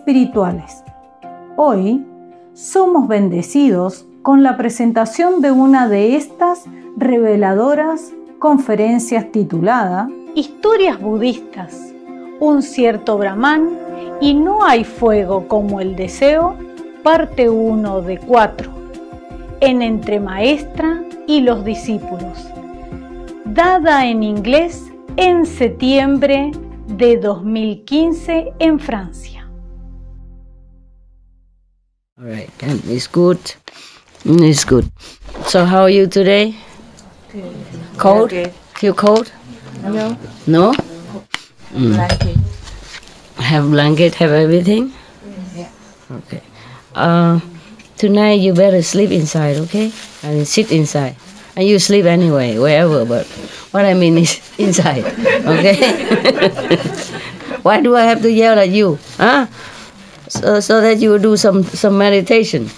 espirituales. Hoy somos bendecidos con la presentación de una de estas reveladoras conferencias titulada Historias budistas, un cierto brahman y no hay fuego como el deseo, parte 1 de 4, en Entre Maestra y los Discípulos, dada en inglés en septiembre de 2015 en Francia. All right, it's good. It's good. So how are you today? Good. Cold? Good. Feel cold? No. No? Blanket. Have blanket, have everything? Yeah. Okay. Tonight you better sleep inside, okay? And sit inside. And you sleep anyway, wherever, but what I mean is inside, okay? Why do I have to yell at you? Huh? So that you will do some meditation.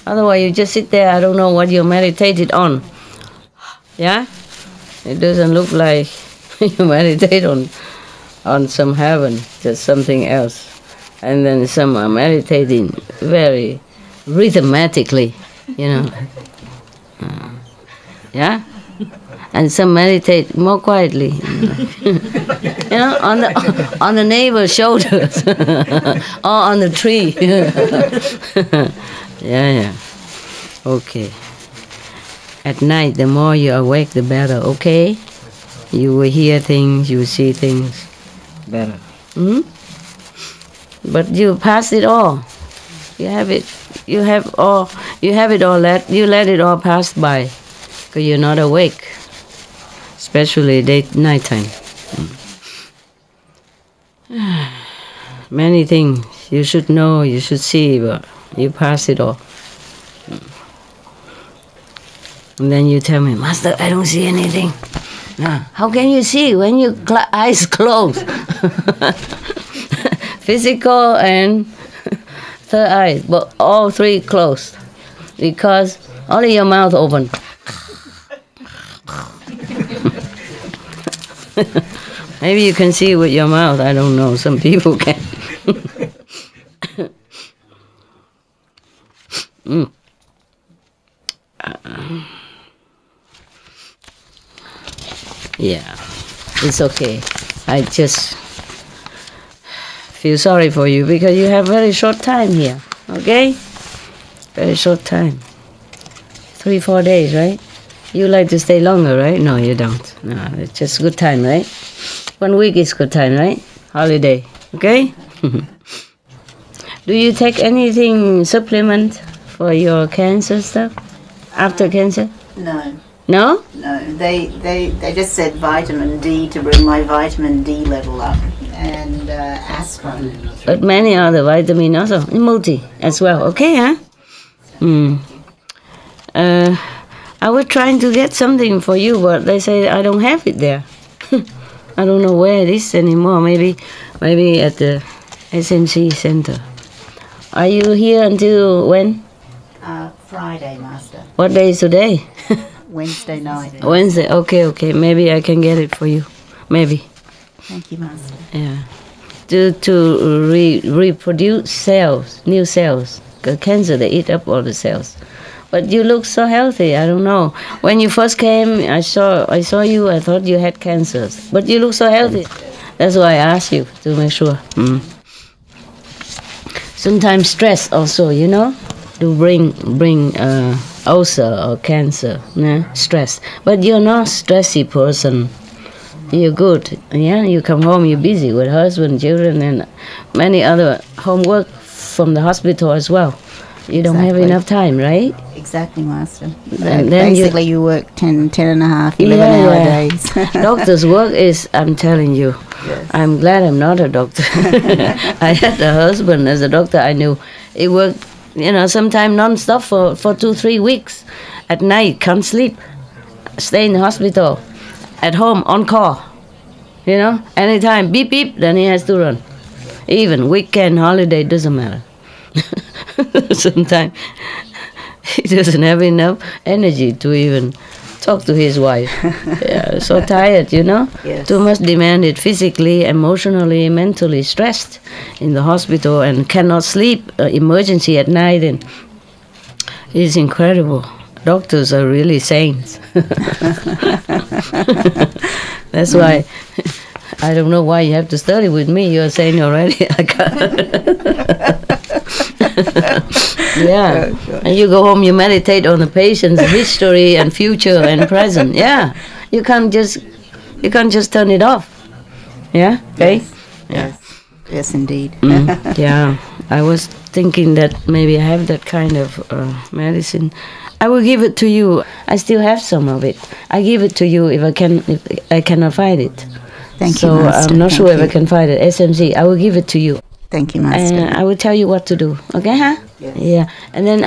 Otherwise you just sit there, I don't know what you meditated on. Yeah? It doesn't look like you meditate on some heaven, just something else. And then some are meditating very rhythmatically, you know. Yeah? And some meditate more quietly. You know, on the neighbor's shoulders or on the tree. Yeah. Okay. At night, the more you awake, the better, okay? You will hear things, you will see things better. Hmm? But you pass it all. You have it. You have it all. You let it all pass by, because you're not awake, especially nighttime. Many things you should know, you should see, but you pass it all. And then you tell me, Master, I don't see anything. How can you see when your eyes closed? Physical and third eye, but all three closed, because only your mouth open. Maybe you can see with your mouth, I don't know, some people can. Yeah, it's okay. I just feel sorry for you because you have very short time here, okay? Very short time. 3-4 days, right? You like to stay longer, right? No, you don't. No, it's just good time, right? 1 week is good time, right? Holiday, okay? Do you take anything supplement for your cancer stuff? After cancer? No. No? No. They just said vitamin D to bring my vitamin D level up and aspirin. But many other vitamin also, multi as well, okay, huh? I was trying to get something for you, but they say I don't have it there. I don't know where it is anymore. Maybe at the SMC center. Are you here until when? Friday, Master. What day is today? Wednesday night. Wednesday. Okay. Maybe I can get it for you. Maybe. Thank you, Master. Yeah. To reproduce cells, new cells. Because cancer, they eat up all the cells. But you look so healthy. I don't know. When you first came, I saw you. I thought you had cancers. But you look so healthy. That's why I asked you to make sure. Sometimes stress also, you know, to bring ulcer or cancer. Stress. But you're not a stressy person. You're good. Yeah, you come home, you're busy with husband, children, and many other homework from the hospital as well. You don't have enough time, right? Exactly, Master. Then basically, you work 10 and a half, 11-hour days. Doctor's work is, I'm telling you, yes. I'm glad I'm not a doctor. I had a husband as a doctor. I knew he worked, sometimes non-stop for 2-3 weeks. At night, can't sleep. Stay in the hospital. At home, on call. Anytime, beep, beep, then he has to run. Even weekend, holiday, doesn't matter. Sometimes he doesn't have enough energy to even talk to his wife. Yeah, so tired, you know. Yes. Too much demanded, physically, emotionally, mentally stressed in the hospital and cannot sleep. Emergency at night, and it's incredible. Doctors are really saints. That's why I don't know why you have to study with me. You're saying already. I can't. Yeah, and you go home, you meditate on the patient's history and future and present. Yeah, you can't just turn it off. Yeah, okay. Yes. Yeah. Yes, indeed. Yeah, I was thinking that maybe I have that kind of medicine. I will give it to you. I still have some of it. I give it to you if I cannot find it. Thank you, So Master. I'm not Thank sure if you. I can find it. SMC, I will give it to you. Thank you, Master. And I will tell you what to do. Okay, huh? Yes. Yeah. And then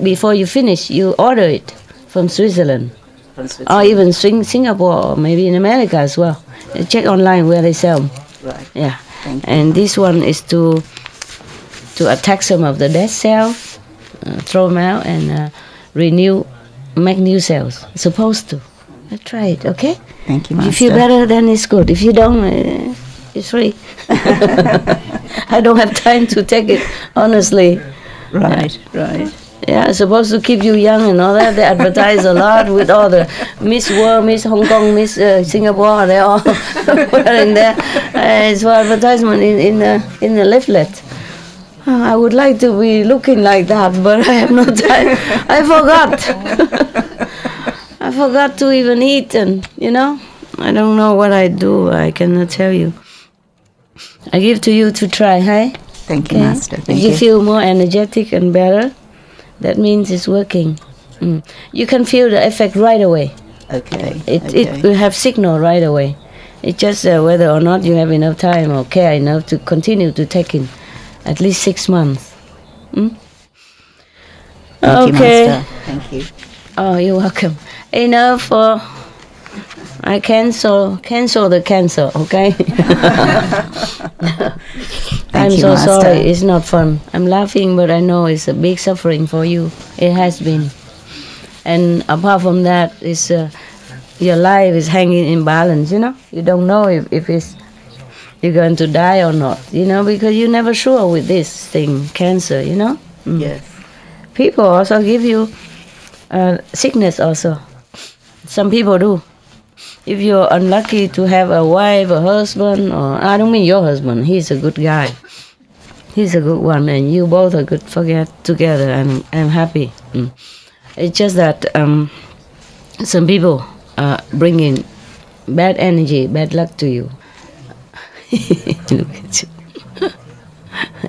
before you finish, you order it from Switzerland. From Switzerland. Or even Singapore, or maybe in America as well. Check online where they sell them. Right. Yeah. Thank you. And this one is to attack some of the dead cells, throw them out, and make new cells. It's supposed to. Try it, okay? Thank you, If Master. you feel better, then it's good. If you don't, it's free. I don't have time to take it, honestly. Right, right. Yeah, it's supposed to keep you young and all that. They advertise a lot with all the Miss World, Miss Hong Kong, Miss Singapore. They're all wearing there. It's for advertisement in the leaflet. I would like to be looking like that, but I have no time. I forgot. I forgot to even eat, and I don't know what I do. I cannot tell you. I give to you to try, hey? Thank you, Master. Thank If you feel more energetic and better, that means it's working. You can feel the effect right away. Okay. It will have signal right away. It's just whether or not you have enough time or care enough to continue to take in at least 6 months. Thank Okay. you, Master. Thank you. Oh, you're welcome. Enough for... I cancel the cancer, okay? I'm you, so Master. sorry. It's not fun. I'm laughing, but I know it's a big suffering for you. It has been. And apart from that, it's your life is hanging in balance, You don't know if you're going to die or not, because you're never sure with this thing, cancer, Yes. People also give you sickness also. Some people do. If you're unlucky to have a wife, a husband, or I don't mean your husband, he's a good guy. He's a good one, and you both are good together, and I'm happy. It's just that some people are bringing bad energy, bad luck to you. Look at you.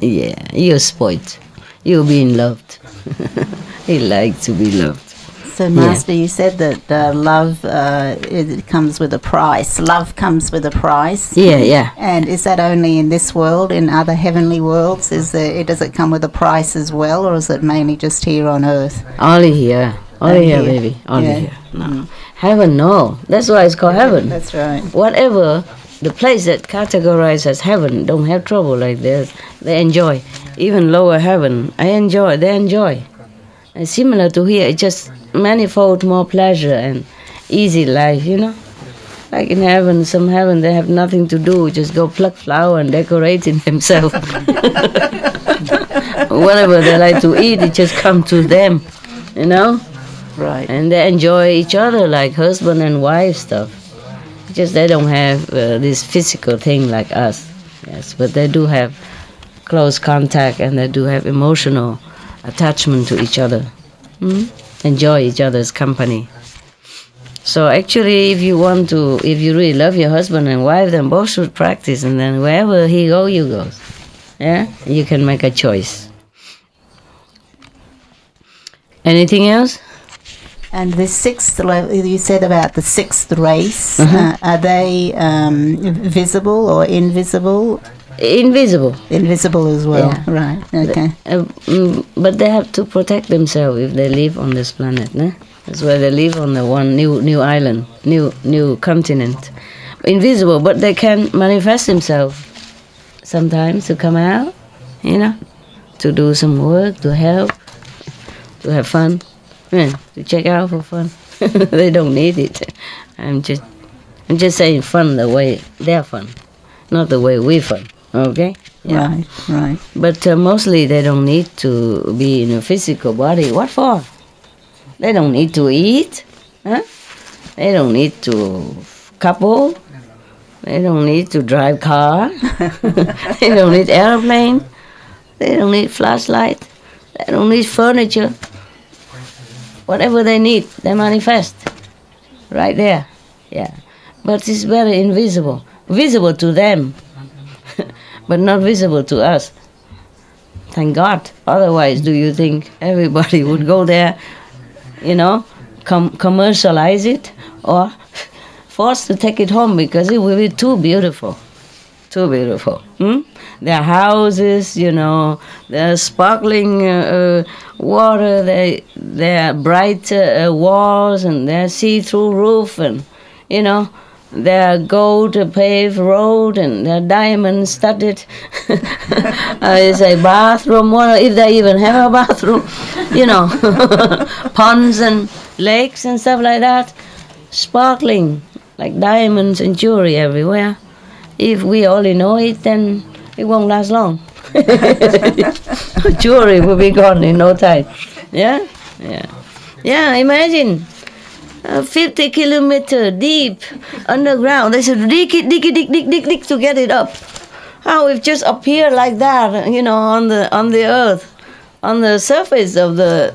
Yeah, you're spoiled. You're being loved. He likes to be loved. So, Master, you said that love it comes with a price. Love comes with a price. Yeah. And is that only in this world? In other heavenly worlds, does it come with a price as well, or is it mainly just here on Earth? Only here. Only here, here. baby. Only Yeah. here. No. Heaven, no. That's why it's called heaven. That's right. Whatever, the place that categorized as heaven don't have trouble like this. They enjoy. Even lower heaven, they enjoy. And similar to here, it's just manifold more pleasure and easy life, Like in heaven, some heaven, they have nothing to do, just go pluck flower and decorate it themselves. Whatever they like to eat, it just come to them, Right. And they enjoy each other like husband and wife stuff. Just they don't have this physical thing like us. Yes, but they do have close contact, and they do have emotional attachment to each other. Enjoy each other's company. So actually, if you really love your husband and wife, then both should practice, and then wherever he goes, you go. Yeah, you can make a choice. Anything else? And the sixth level, you said about the sixth race. Are they visible or invisible? Invisible. Invisible as well. Yeah. Right. Okay. But they have to protect themselves if they live on this planet. Ne? That's why they live on the one new island, new continent. Invisible, but they can manifest themselves sometimes to come out, to do some work, to help, to have fun, to check out for fun. They don't need it. I'm just saying fun the way they're fun, not the way we fun. Okay? Yeah. Right. But mostly they don't need to be in a physical body. What for? They don't need to eat. Huh? They don't need to couple. They don't need to drive car. They don't need airplane. They don't need flashlight. They don't need furniture. Whatever they need, they manifest. Right there. Yeah. But it's very invisible. Visible to them, but not visible to us. Thank God. Otherwise, do you think everybody would go there, commercialize it, or forced to take it home because it will be too beautiful? Too beautiful. Their houses, their sparkling water, their bright walls, and their see-through roof, and, their gold paved road, and their diamond studded is a bathroom, if they even have a bathroom, ponds and lakes and stuff like that, sparkling like diamonds and jewelry everywhere. If we only know it, then it won't last long. Jewelry will be gone in no time. Yeah? Yeah, imagine 50 kilometer deep underground. They should dig to get it up. How it just appear like that, on the earth, on the surface of the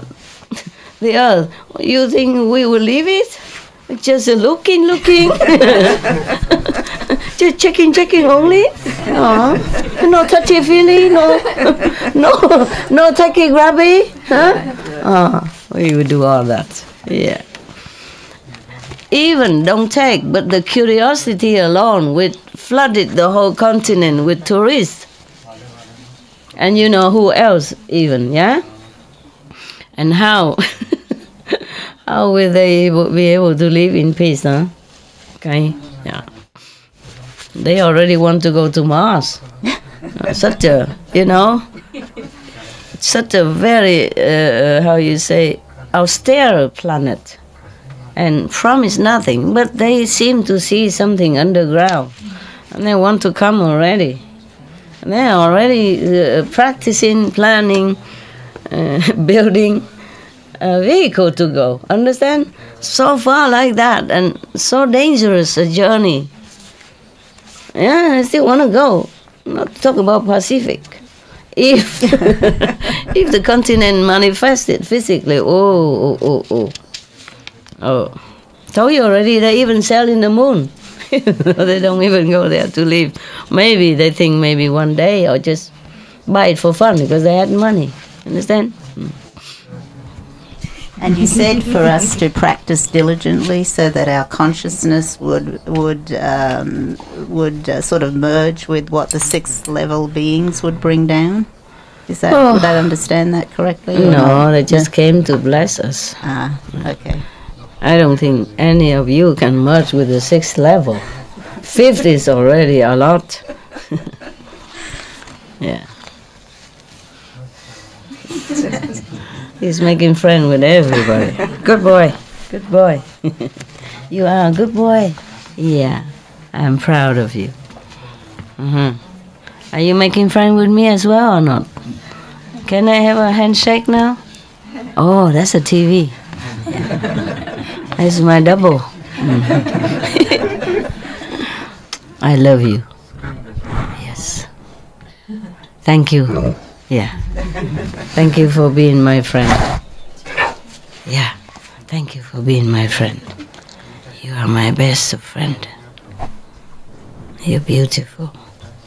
earth. You think we will leave it? Just looking. Just checking only. No touchy-feely, no tacky-grabby. Huh? We would do all that. Yeah. Even don't take, but the curiosity alone would flooded the whole continent with tourists. And who else even, yeah? And how? How will they be able to live in peace, huh? Okay, yeah. They already want to go to Mars. Such a very, austere planet. And promise nothing, but they seem to see something underground. And they want to come already. And they're already practicing, planning, building a vehicle to go. Understand? So far like that, and so dangerous a journey. Yeah, I still want to go. Not talk about Pacific. If if the continent manifested physically, told you already, they even sell in the moon. They don't even go there to live. Maybe they think maybe one day, or just buy it for fun because they had money. Understand? And you said for us to practice diligently so that our consciousness would sort of merge with what the sixth level beings would bring down. Is that would I understand that correctly? No, they just came to bless us. Okay. I don't think any of you can merge with the sixth level. Fifth is already a lot. Yeah. He's making friends with everybody. Good boy. Good boy. You are a good boy. Yeah. I'm proud of you. Are you making friends with me as well or not? Can I have a handshake now? Oh, that's a TV. That's my double. I love you. Yes. Thank you. Yeah. Thank you for being my friend. Yeah. Thank you for being my friend. You are my best friend. You're beautiful.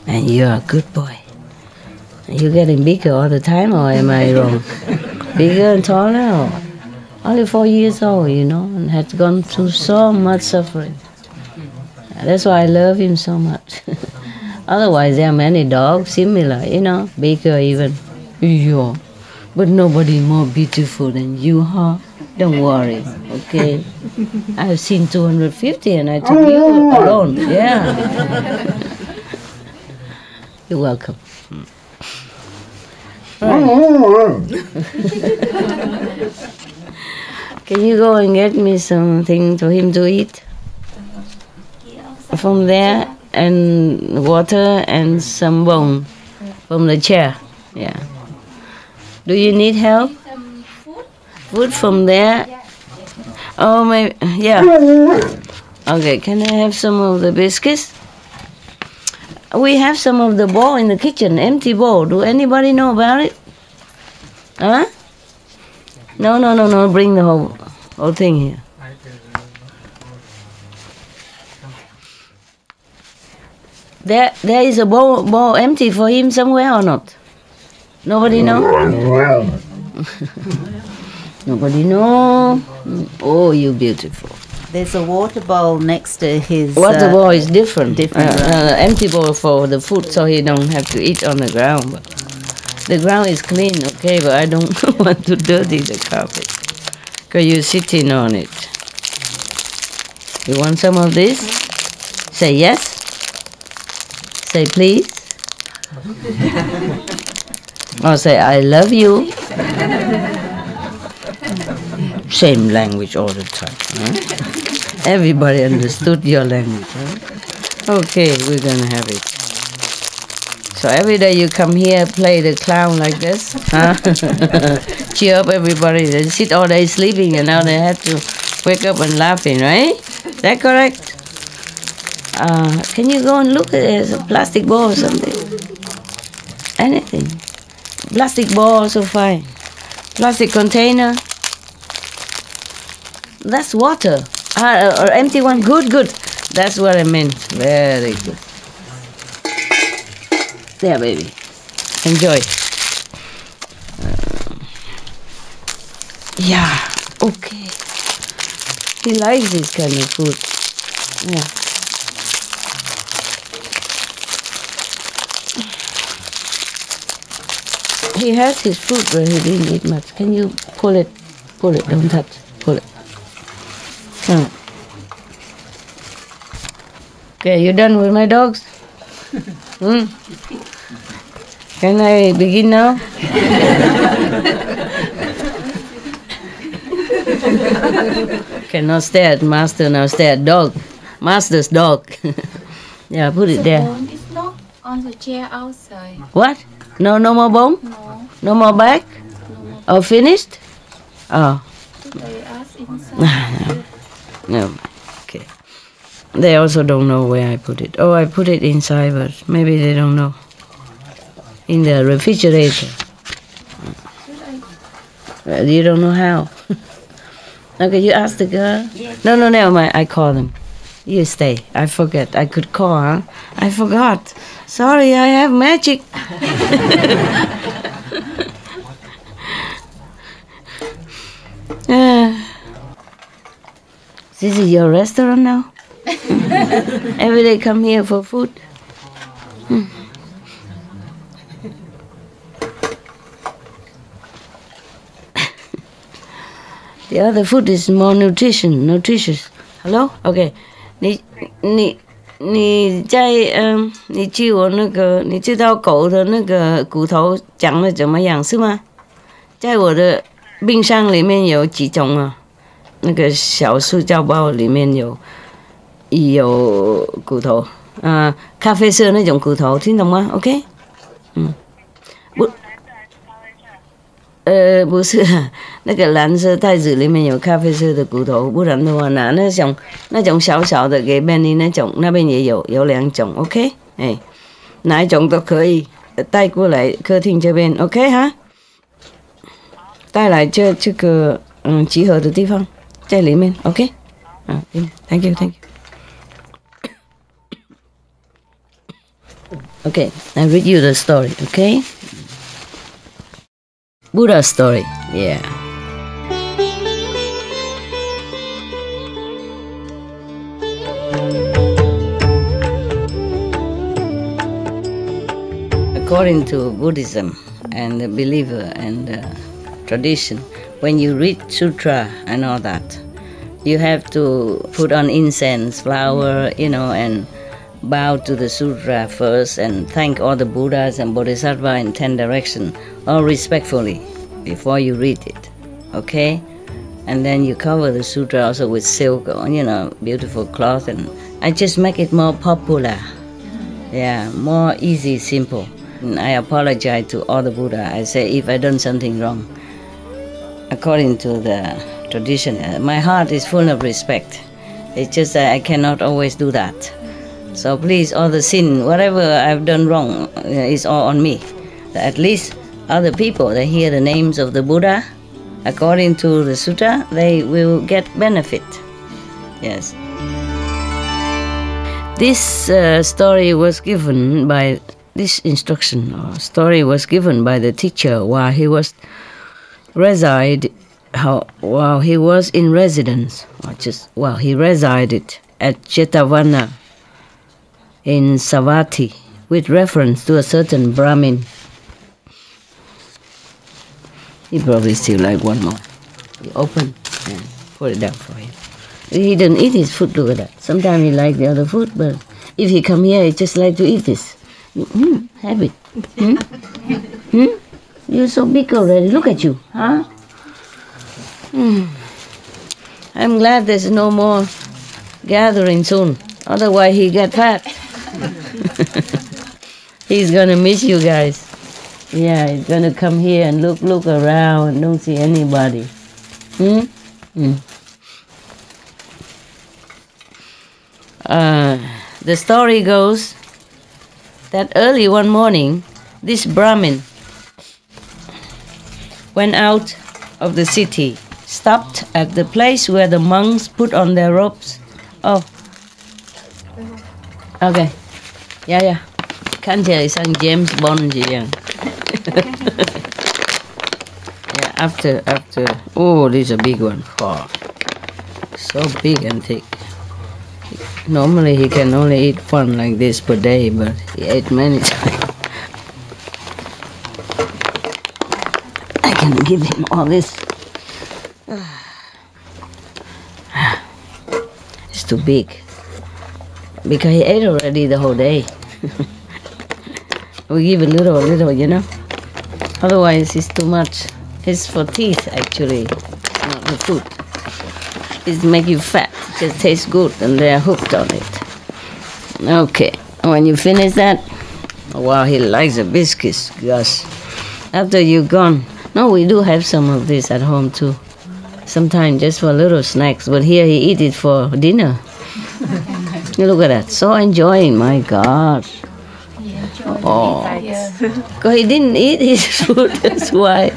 And you're a good boy. Are you getting bigger all the time, or am I wrong? Bigger and taller? Only 4 years old, and had gone through so much suffering. That's why I love him so much. Otherwise, there are many dogs similar, bigger even. Yeah. But nobody more beautiful than you, huh? Don't worry, okay? I've seen 250 and I took you alone. Yeah. You're welcome. Right. Can you go and get me something for him to eat? From there, and water and some bone from the chair. Yeah. Do you need help? Food from there? Oh, maybe, yeah. Okay, can I have some of the biscuits? We have some of the bowl in the kitchen, empty bowl. Do anybody know about it? Huh? No, bring the whole thing here. There is a bowl empty for him somewhere or not? Nobody know? Nobody know? Oh, you beautiful. There's a water bowl next to his... Water bowl is different. Different. Empty bowl for the food so he don't have to eat on the ground. But the ground is clean, okay, but I don't want to dirty the carpet because you're sitting on it. You want some of this? Say yes. Say please. Or say I love you. Same language all the time. Huh? Everybody understood your language. Huh? Okay, we're gonna have it. So every day you come here, play the clown like this, huh? Cheer up everybody. They sit all day sleeping and now they have to wake up and laughing, right? Is that correct? Can you go and look at a plastic ball or something? Anything. Plastic ball also fine. Plastic container. That's water. Or empty one. Good. That's what I meant. Very good. There, baby. Enjoy. Yeah. Okay. He likes this kind of food. Yeah. He has his food, but he didn't eat much. Can you pull it? Pull it. Don't touch. Pull it. Come on. Okay, you done with my dogs? Can I begin now? Cannot stare at master, now stare at dog. Master's dog. Yeah, put it there. Bone is not on the chair outside. What? No more bone? No. No more bag? No more. Oh, finished? Oh. They ask inside. No. Okay. They also don't know where I put it. Oh, I put it inside, but maybe they don't know. In the refrigerator. You don't know how. Okay, you ask the girl? Yes. No, never mind. I call them. You stay. I forget. I could call, huh? I forgot. Sorry, I have magic. This is your restaurant now? Every day come here for food? The other food is more nutritious. Hello? Okay. 你据我那个，你知道狗的那个骨头长得怎么样是吗？在我的冰箱里面有几种啊？那个小塑胶包里面有骨头，咖啡色那种骨头，听懂吗 ？OK？ 不是，那个蓝色袋子里面有咖啡色的骨头，不然的话拿那种小小的给 Benny 那种，那边也有2种 ，OK？ 哎，哪一种都可以带过来客厅这边 ，OK 哈？带来这个集合的地方在里面 ，OK？ Thank you. Okay, I read you the story, okay? Buddha story, yeah. According to Buddhism and the believer and the tradition, when you read sutra and all that, you have to put on incense, flower, and bow to the sutra first and thank all the Buddhas and Bodhisattvas in 10 directions, all respectfully, before you read it, okay? and then you cover the sutra also with silk or, beautiful cloth, and I just make it more popular. Yeah, more easy, simple. And I apologize to all the Buddha. I say if I done something wrong, according to the tradition, my heart is full of respect. It's just that I cannot always do that. So please, all the sin, whatever I've done wrong, is all on me. At least other people, they hear the names of the Buddha, according to the sutta, they will get benefit. Yes. This story was given by, this instruction or story was given by the teacher while he was while he was in residence, or just while he resided at Jetavana in Savatthi, with reference to a certain Brahmin. He probably still like one more. He open and put it down for him. He don't eat his food, look at that. Sometimes he like the other food, but if he come here, he just like to eat this. Have it. You're so big already, look at you, huh? I'm glad there's no more gathering soon, otherwise he get fat. He's gonna miss you guys. Yeah, he's gonna come here and look around and don't see anybody. The story goes that early one morning, this Brahmin went out of the city, stopped at the place where the monks put on their robes. Oh, okay. Yeah. Kan chơi sang James Bond gì vậy? Yeah, after. Oh, this is a big one. Oh, so big and thick. Normally he can only eat one like this per day, but he ate many times. I can give him all this. It's too big. Because he ate already the whole day. We give a little, Otherwise it's too much. It's for teeth actually, not the food. It make you fat. It just tastes good and they are hooked on it. Okay, when you finish that, wow, he likes the biscuits, gosh. After you're gone, no, we do have some of this at home too. Sometimes just for little snacks, but here he eat it for dinner. You look at that, so enjoying, my God. Oh, because he didn't eat his food, that's why.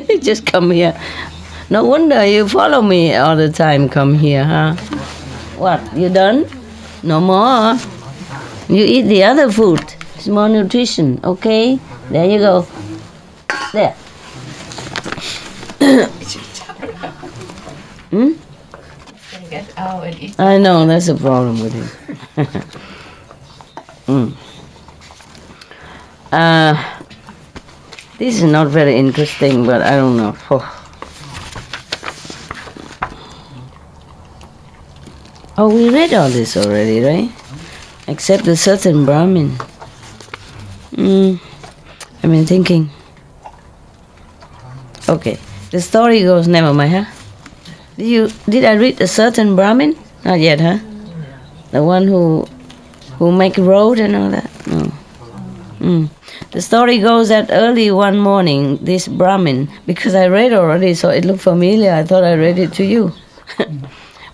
He just come here. No wonder you follow me all the time, come here, huh? What, you done? No more? You eat the other food. It's more nutrition, okay? There you go. There. Get out and eat. I know, that's a problem with him. This is not very interesting, but I don't know. Oh, we read all this already, right? Except a certain Brahmin. I've been thinking. Okay, the story goes, never mind, huh? Did I read a certain Brahmin? Not yet, huh? The one who make road and all that? No. The story goes that early one morning, this Brahmin, because I read already, so it looked familiar, I thought I read it to you.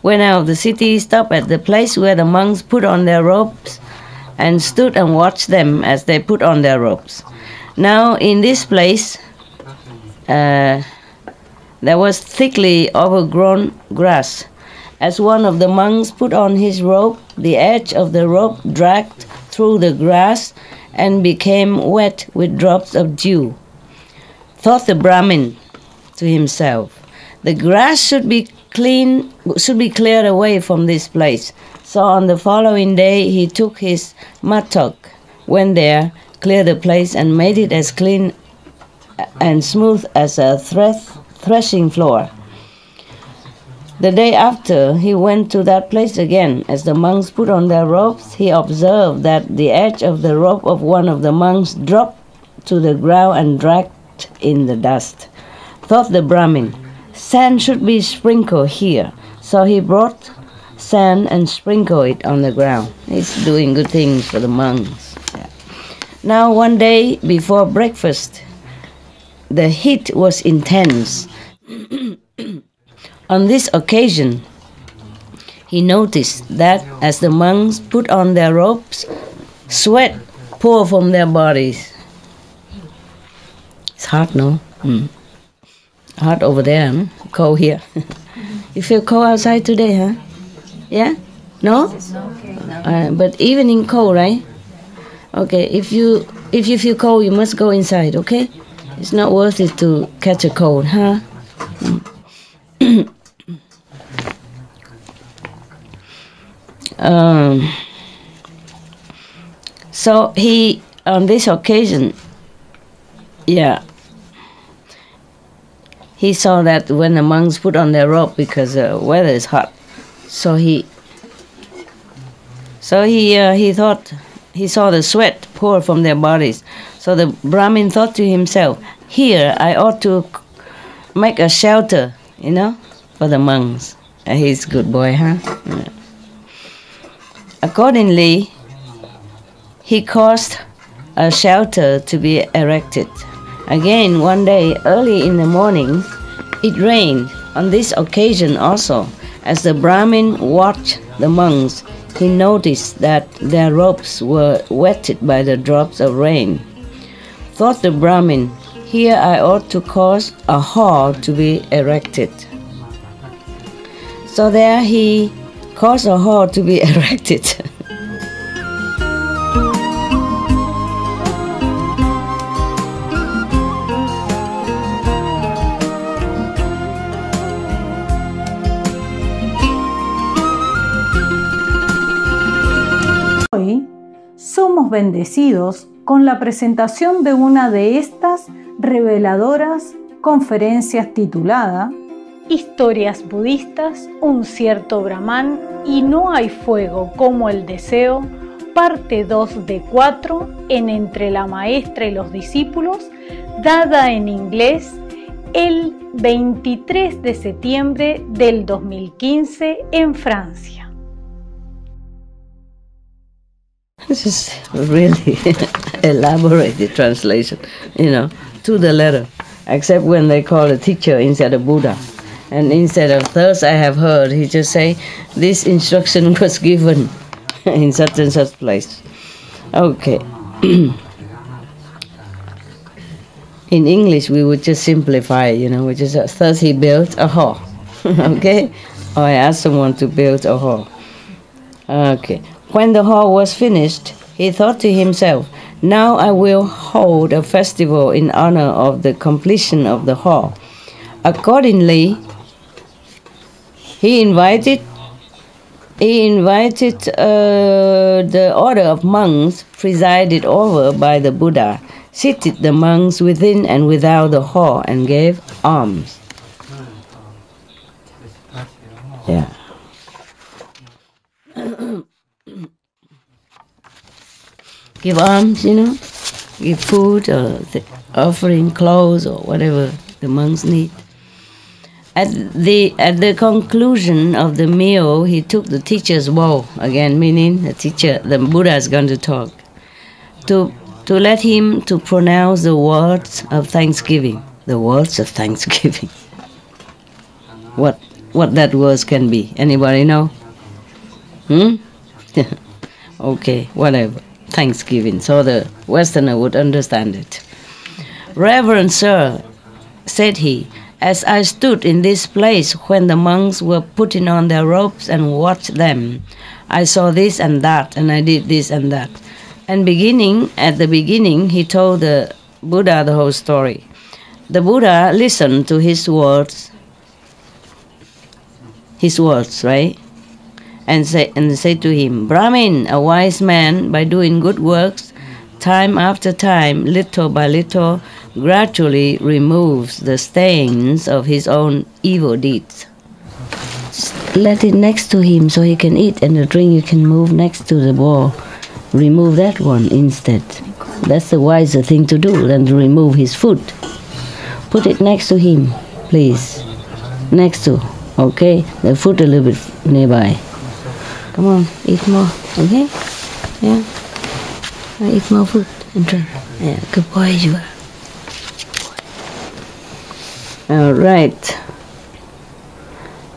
Went out of the city, stopped at the place where the monks put on their robes, and stood and watched them as they put on their robes. Now, in this place, there was thickly overgrown grass. As one of the monks put on his robe, the edge of the robe dragged through the grass and became wet with drops of dew. Thought the Brahmin to himself, the grass should be cleared away from this place. So on the following day he took his mattock, went there, cleared the place and made it as clean and smooth as a threshing floor. The day after, he went to that place again. As the monks put on their robes, he observed that the edge of the robe of one of the monks dropped to the ground and dragged in the dust. Thought the Brahmin, sand should be sprinkled here. So he brought sand and sprinkled it on the ground. He's doing good things for the monks. Yeah. Now one day before breakfast, the heat was intense. On this occasion, he noticed that as the monks put on their robes, sweat poured from their bodies. It's hot, no? Hot over there, huh? Cold here. You feel cold outside today, huh? Yeah? No? But evening cold, right? Okay, if you feel cold, you must go inside, okay? It's not worth it to catch a cold, huh? So he, on this occasion, he saw that when the monks put on their robe because the weather is hot, so he thought he saw the sweat pour from their bodies. So the Brahmin thought to himself, "Here I ought to make a shelter, for the monks." He's a good boy, huh? Yeah. Accordingly, he caused a shelter to be erected. Again, one day, early in the morning, it rained. On this occasion also, as the Brahmin watched the monks, he noticed that their robes were wetted by the drops of rain. Thought the Brahmin, "Here I ought to cause a hall to be erected." So there he caused a hall to be erected. Hoy somos bendecidos con la presentación de una de estas reveladoras conferencias titulada Historias budistas, un cierto brahman y no hay fuego como el deseo, parte 2 de 4 en Entre la maestra y los discípulos, dada en inglés el 23 de septiembre del 2015 en Francia. This is really elaborated translation, to the letter, except when they call a teacher instead of Buddha. And instead of thus I have heard, he just say, this instruction was given in such and such place. Okay. In English, we would just simplify, we just thus he built a hall. Okay? Or I asked someone to build a hall. Okay. When the hall was finished, he thought to himself, now I will hold a festival in honor of the completion of the hall. Accordingly, he invited the order of monks presided over by the Buddha, seated the monks within and without the hall, and gave alms. Yeah. Give alms, give food or offering clothes or whatever the monks need. At the conclusion of the meal, he took the teacher's bowl, again meaning the Buddha is going to talk, to let him to pronounce the words of thanksgiving. The words of thanksgiving. What that words can be? Anybody know? Okay, whatever. Thanksgiving. So the Westerner would understand it. Reverend Sir, said he, as I stood in this place when the monks were putting on their robes and watched them, I saw this and that, and I did this and that. And at the beginning, he told the Buddha the whole story. The Buddha listened to his words, right? And said to him, Brahmin, a wise man, by doing good works, time after time, little by little, gradually removes the stains of his own evil deeds. Just let it next to him so he can eat, and the drink you can move next to the bowl. Remove that one instead. That's the wiser thing to do than to remove his food. Put it next to him, please. next to, okay? The food a little bit nearby. Come on, eat more, okay? Yeah. Eat more food and drink. Yeah, good boy you are. All right.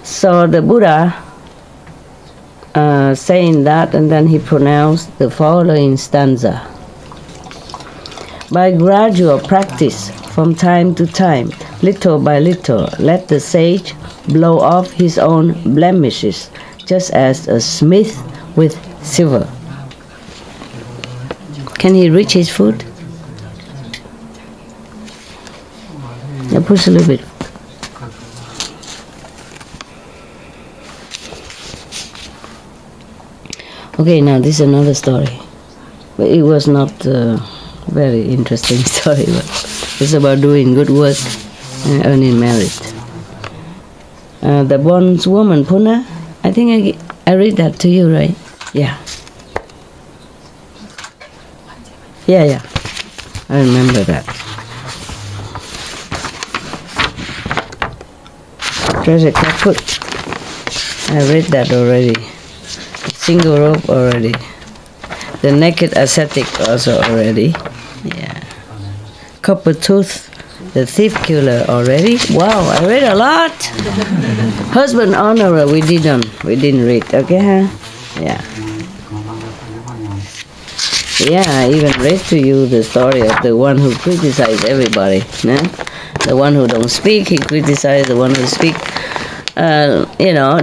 So the Buddha saying that, and then he pronounced the following stanza. By gradual practice, from time to time, little by little, let the sage blow off his own blemishes, just as a smith with silver. Can he reach his food? Yeah, push a little bit. Okay, now this is another story. But it was not a very interesting story, but it's about doing good work and earning merit. The bondswoman Puna, I think I read that to you, right? Yeah. Yeah. I remember that. Treasure kaput. I read that already. Single rope already. The naked ascetic also already. Yeah. Copper tooth. The thief killer already. Wow, I read a lot. Husband honorer we didn't read. Okay, huh? Yeah. Yeah, I even read to you the story of the one who criticized everybody. Nah? The one who don't speak, he criticizes. The one who speak,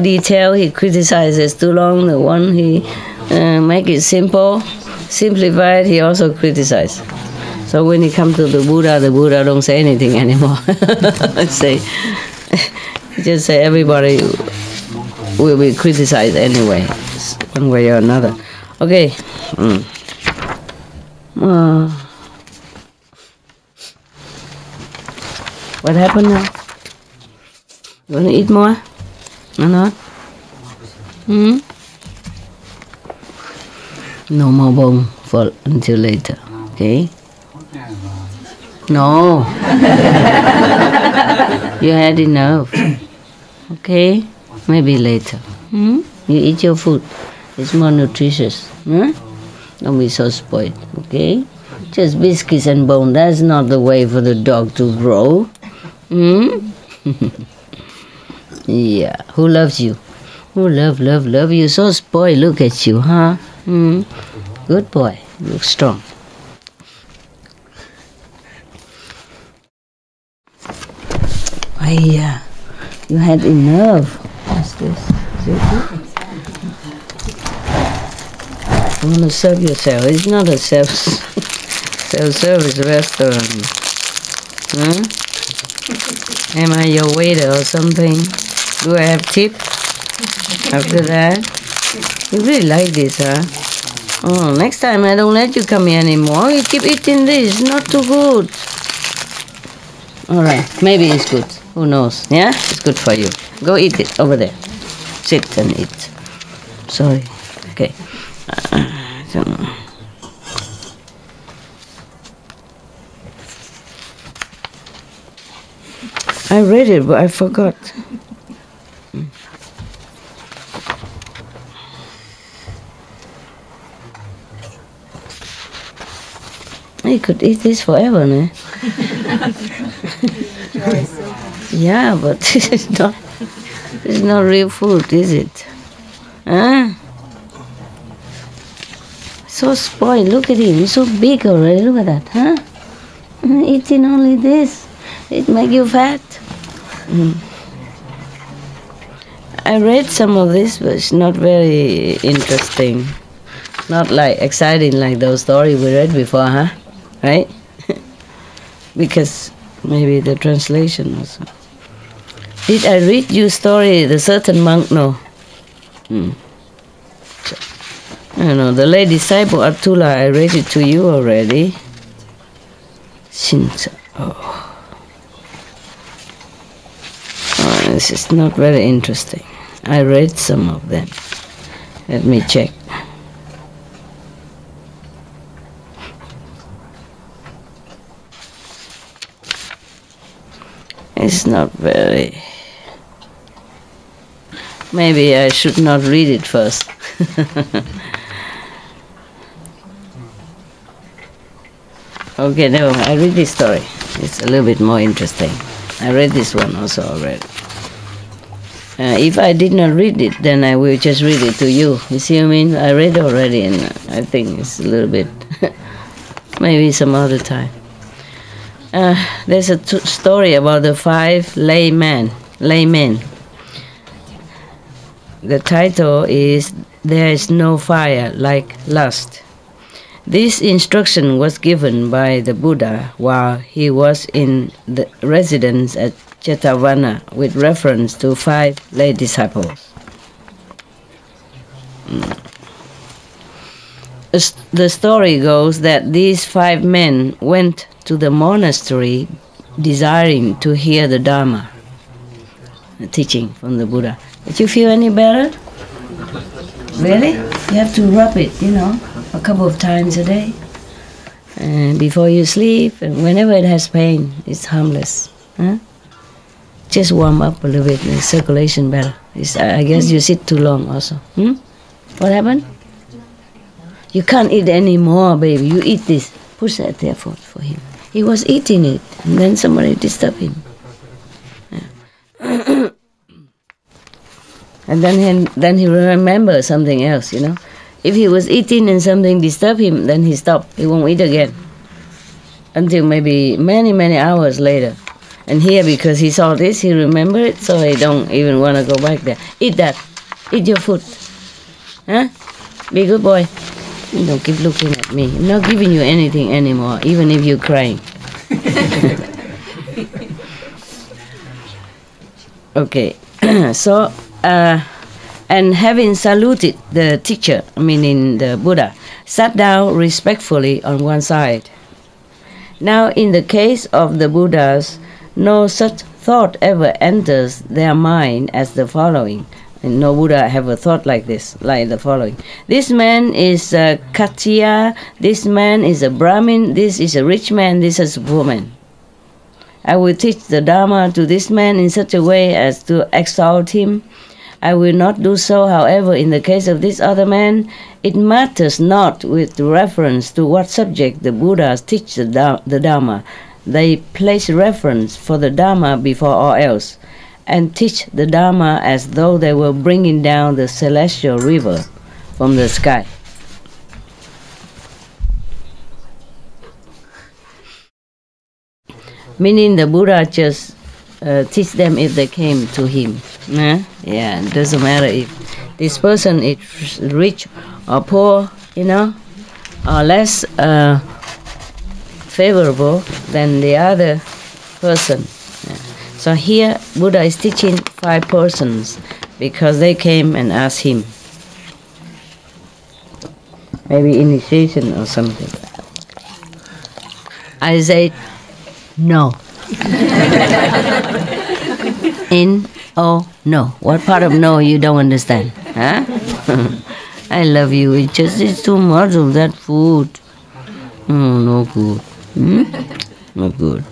detail, he criticizes too long. The one he make it simple, simplified, he also criticizes. So when he come to the Buddha don't say anything anymore. Just say everybody will be criticized anyway, one way or another. Okay. What happened now? You want to eat more or not? No more bone for until later, okay? No. You had enough, okay? Maybe later. You eat your food. It's more nutritious. Don't be so spoiled, okay? Just biscuits and bone, that's not the way for the dog to grow. Yeah, who loves you? Who love you? So spoiled, look at you, huh? Good boy, you look strong. Yeah, you had enough. What's this? Is it good? You want to serve yourself. It's not a self-service restaurant. Am I your waiter or something? Do I have tip after that? You really like this, huh? Oh, next time I don't let you come here anymore. You keep eating this. Not too good. All right, maybe it's good. Who knows? Yeah, it's good for you. Go eat it over there. Sit and eat. Sorry. Okay. I read it, but I forgot. You could eat this forever, no? Yeah, but this is not real food, is it? Huh? So spoiled. Look at him. He's so big already. Look at that, huh? Eating only this. It make you fat. I read some of this, but it's not very interesting. Not like exciting like those stories we read before, huh? Right? Because maybe the translation also. Did I read you story, the certain monk? No. I don't know, the lay disciple Atula, I read it to you already. Shinsa. This is not very interesting. I read some of them. Let me check. It's not very Maybe I should not read it first. Okay, never mind. I read this story. It's a little bit more interesting. I read this one also already. If I did not read it, then I will just read it to you. You see what I mean? I read it already, and I think it's a little bit, maybe some other time. There's a story about the 5 laymen. The title is There is No Fire Like Lust. This instruction was given by the Buddha while he was in the residence at Jetavana with reference to 5 lay disciples. The story goes that these 5 men went to the monastery desiring to hear the Dharma, the teaching from the Buddha. Did you feel any better? Really? You have to rub it, a couple of times a day. And before you sleep, and whenever it has pain, it's harmless. Huh? Just warm up a little bit, the circulation better. I guess you sit too long also. What happened? You can't eat anymore, baby. You eat this. Push that there for him. He was eating it, and then somebody disturbed him. Yeah. And then he remembers something else, If he was eating and something disturbed him, then he stopped. He won't eat again. Until maybe many, many hours later. And here, because he saw this, he remembered it, so he don't even want to go back there. Eat that. Eat your food. Huh? Be a good boy. Don't keep looking at me. I'm not giving you anything anymore, even if you're crying. Okay. So, and having saluted the teacher, meaning the Buddha, sat down respectfully on one side. Now, in the case of the Buddhas, no such thought ever enters their mind as the following. And no Buddha have a thought like this, like the following. This man is a Khattiya, this man is a Brahmin, this is a rich man, this is a poor man. I will teach the Dharma to this man in such a way as to exalt him. I will not do so, however, in the case of this other man. It matters not with reference to what subject the Buddhas teach the Dharma. They place reference for the Dharma before all else, and teach the Dharma as though they were bringing down the celestial river from the sky. Meaning the Buddha just teach them if they came to him. Yeah, it doesn't matter if this person is rich or poor, or less favorable than the other person. Yeah. So here Buddha is teaching 5 persons because they came and asked him. Maybe initiation or something. I said no. In or no? What part of no you don't understand? Huh? I love you. It's too much of that food. No good. No good.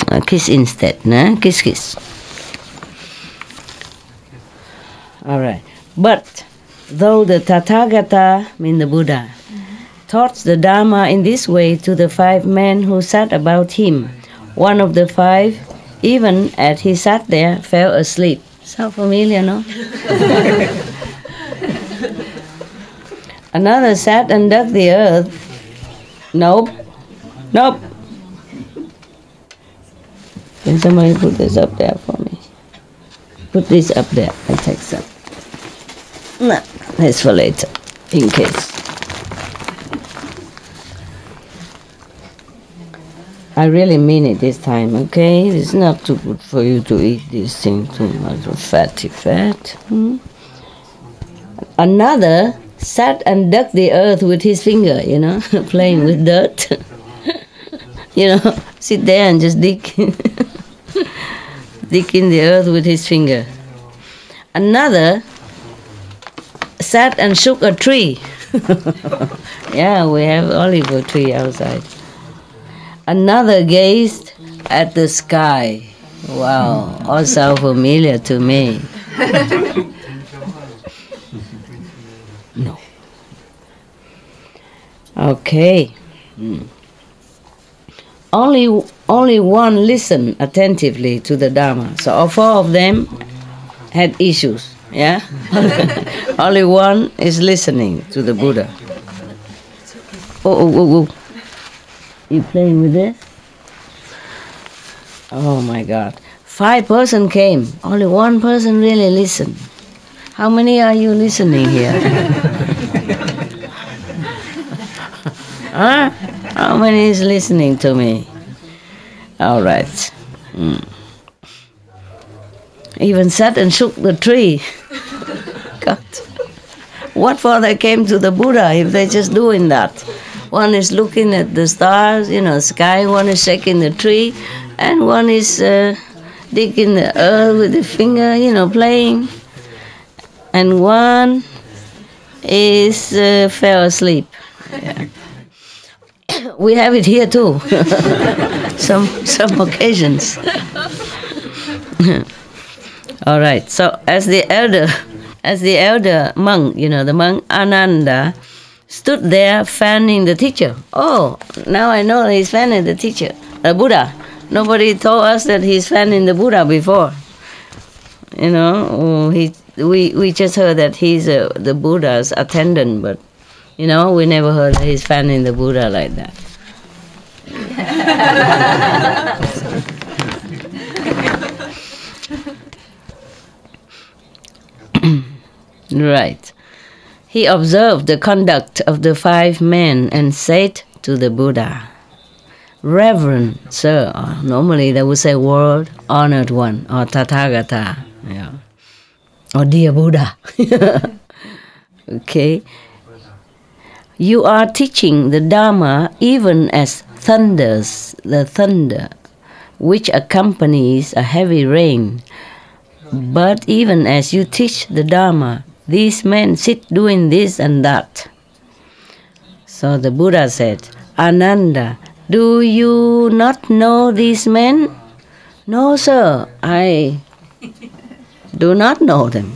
A kiss instead. Nah? Kiss. All right. But though the Tathagata, mean the Buddha, taught the Dharma in this way to the 5 men who sat about him, one of the 5, even as he sat there, fell asleep. Sound familiar, no? Another sat and dug the earth. Nope. Can somebody put this up there for me? Put this up there. I take some. No, that's for later, in case. I really mean it this time, okay? It's not too good for you to eat this thing too much of fatty fat. Another sat and dug the earth with his finger, playing with dirt. Sit there and just dig. Dig in the earth with his finger. Another sat and shook a tree. Yeah, we have olive tree outside. Another gazed at the sky. Wow, all sound familiar to me. Okay. Only one listened attentively to the Dharma. So all four of them had issues. Yeah? Only one is listening to the Buddha. Oh. You playing with this? Oh my God. 5 persons came. Only one person really listened. How many are you listening here? Huh? How many is listening to me? All right. Even sat and shook the tree. God. What for they came to the Buddha if they're just doing that? One is looking at the stars, sky, one is shaking the tree, and one is digging the earth with the finger, playing. And one is fell asleep. Yeah. We have it here too. some occasions. All right. So as the elder monk, the monk Ananda, stood there fanning the teacher. Oh, now I know he's fanning the teacher, the Buddha. Nobody told us that he's fanning the Buddha before. We just heard that he's the Buddha's attendant, but we never heard that he's fanning the Buddha like that. Right. He observed the conduct of the 5 men and said to the Buddha, Reverend Sir, normally they would say world honored one, or Tathagata, or dear Buddha. Okay. You are teaching the Dharma even as thunders, the thunder, which accompanies a heavy rain. But even as you teach the Dharma, these men sit doing this and that. So the Buddha said, Ananda, do you not know these men? No, sir, I do not know them.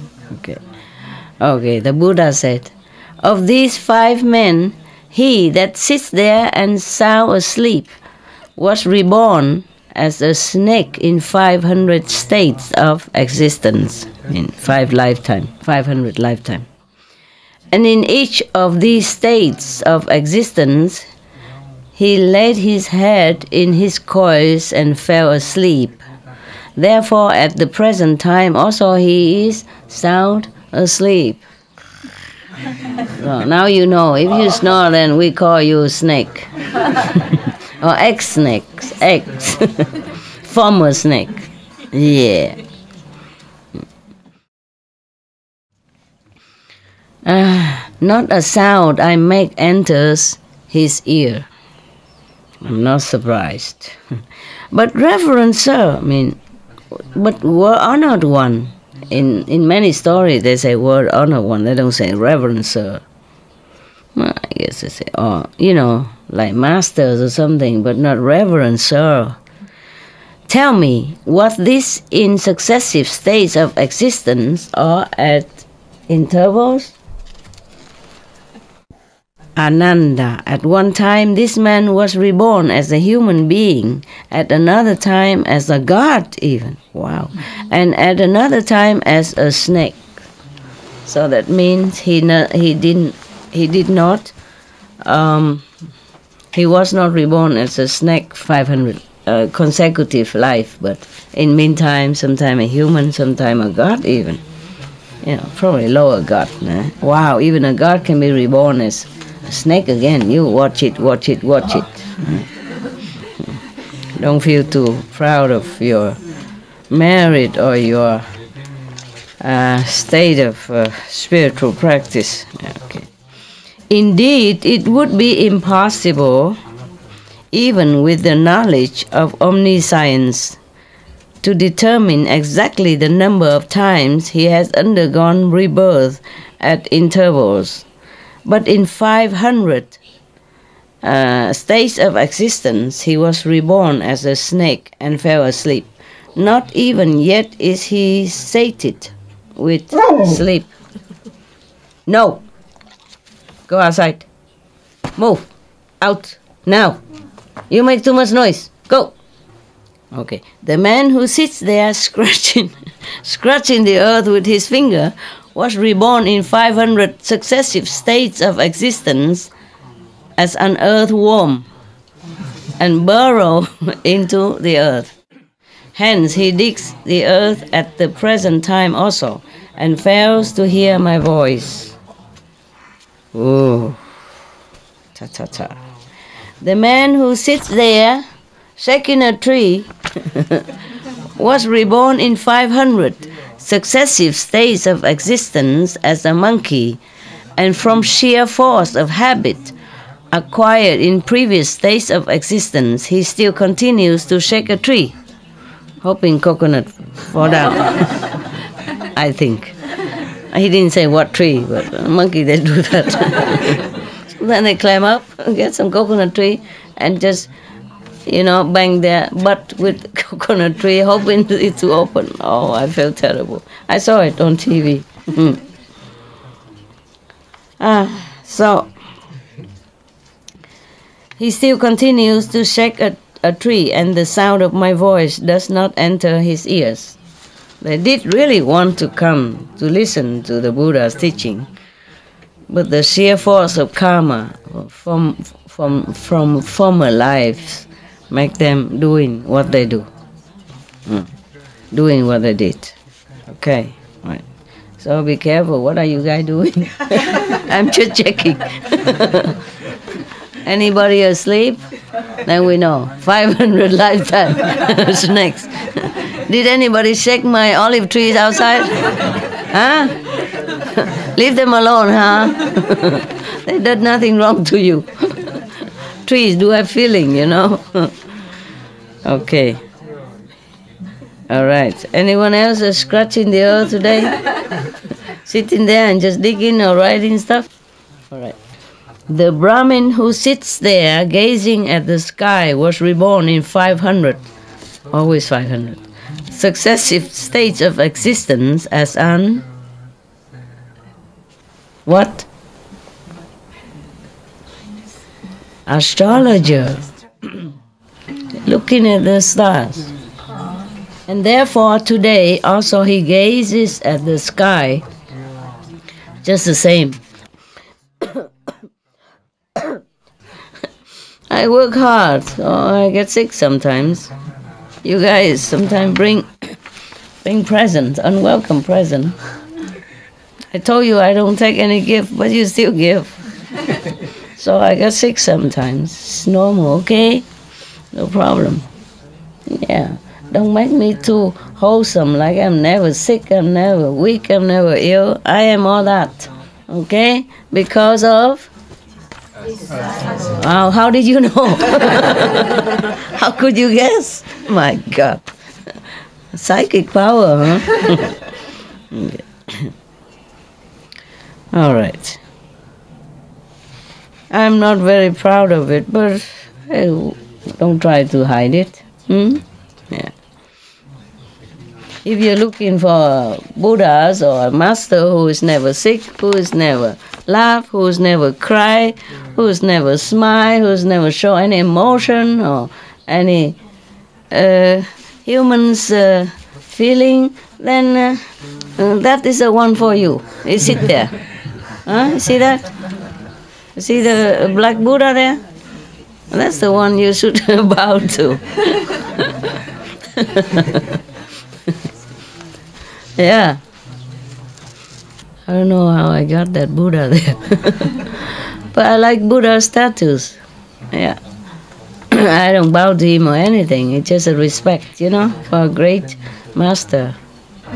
Okay, the Buddha said, of these 5 men, he that sits there and sound asleep was reborn as a snake in 500 states of existence, in 500 lifetime. And in each of these states of existence, he laid his head in his coils and fell asleep. Therefore, at the present time also he is sound asleep. So now you know, if you snore, then we call you a snake. Or ex-snake, former snake. Yeah. Not a sound I make enters his ear. I'm not surprised. But Reverend Sir, but were honored one. In many stories they say word honored one. They don't say Reverend Sir. Well, I guess they say, like masters or something, but not Reverend Sir. Tell me, was this in successive states of existence or at intervals? Ananda, at one time this man was reborn as a human being, at another time as a god even, wow, and at another time as a snake. So that means he was not reborn as a snake 500 consecutive life, but in meantime, sometime a human, sometime a god even. Probably lower god. Wow, even a god can be reborn as a snake again. You watch it. Don't feel too proud of your merit or your state of spiritual practice. Okay. Indeed, it would be impossible, even with the knowledge of omniscience, to determine exactly the number of times he has undergone rebirth at intervals. But in 500 states of existence, he was reborn as a snake and fell asleep. Not even yet is he sated with sleep. No. Go outside. Move. Out. Now. You make too much noise. Go. Okay. The man who sits there scratching the earth with his finger was reborn in 500 successive states of existence as an earthworm and burrow into the earth. Hence he digs the earth at the present time also and fails to hear my voice. Ooh. Ta-ta-ta. The man who sits there shaking a tree was reborn in 500 successive states of existence as a monkey, and from sheer force of habit acquired in previous states of existence, he still continues to shake a tree, hoping coconut fall down. I think. He didn't say what tree, but a monkey, they do that. Then they climb up, get some coconut tree, and just, bang their butt with coconut tree, hoping it to open. Oh, I felt terrible. I saw it on TV. So he still continues to shake a tree, and the sound of my voice does not enter his ears. They did really want to come to listen to the Buddha's teaching, but the sheer force of karma from former lives make them doing what they do, doing what they did. Okay, right. So be careful. What are you guys doing? I'm just checking. Anybody asleep? Then we know. 500 lifetimes. Next. Did anybody shake my olive trees outside? Huh? Leave them alone, huh? They did nothing wrong to you. Trees do have feeling, Okay. All right. Anyone else is scratching the earth today? Sitting there and just digging or writing stuff? All right. The Brahmin who sits there gazing at the sky was reborn in 500, always 500, successive states of existence as an what? Astrologer, looking at the stars. And therefore today also he gazes at the sky just the same. I work hard, so I get sick sometimes. You guys sometimes bring presents, unwelcome present. I told you I don't take any gift, but you still give. So I get sick sometimes. It's normal, okay? No problem. Yeah. Don't make me too wholesome, like I'm never sick, I'm never weak, I'm never ill. I am all that, okay? Because of? Oh, how did you know? How could you guess? My God. Psychic power, huh? Okay. All right. I'm not very proud of it, but hey, don't try to hide it. Yeah. If you're looking for Buddhas or a master who is never sick, who is never laugh, who is never cry, who is never smile, who is never show any emotion or any human's feeling, then that is the one for you. You sit there. Huh? You see that? You see the black Buddha there? That's the one you should bow to. Yeah. I don't know how I got that Buddha there. But I like Buddha statues. Yeah. I don't bow to him or anything. It's just a respect, for a great master.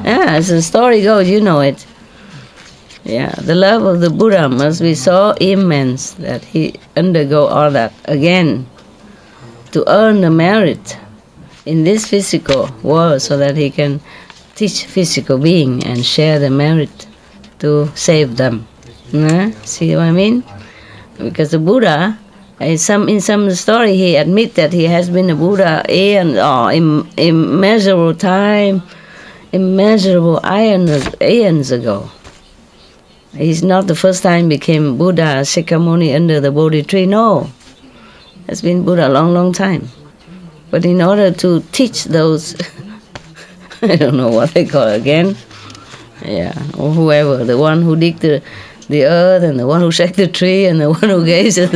Yeah, as the story goes, you know it. Yeah, the love of the Buddha must be so immense that he undergo all that again to earn the merit in this physical world so that he can teach physical being and share the merit to save them. See what I mean? Because the Buddha, in some story, he admits that he has been a Buddha immeasurable time, immeasurable aeons ago. He's not the first time became Buddha, Shakyamuni under the Bodhi tree, no. has been Buddha a long, long time. But in order to teach those, I don't know what they call again, yeah, or whoever, the one who dig the earth, and the one who shake the tree, and the one who gazes,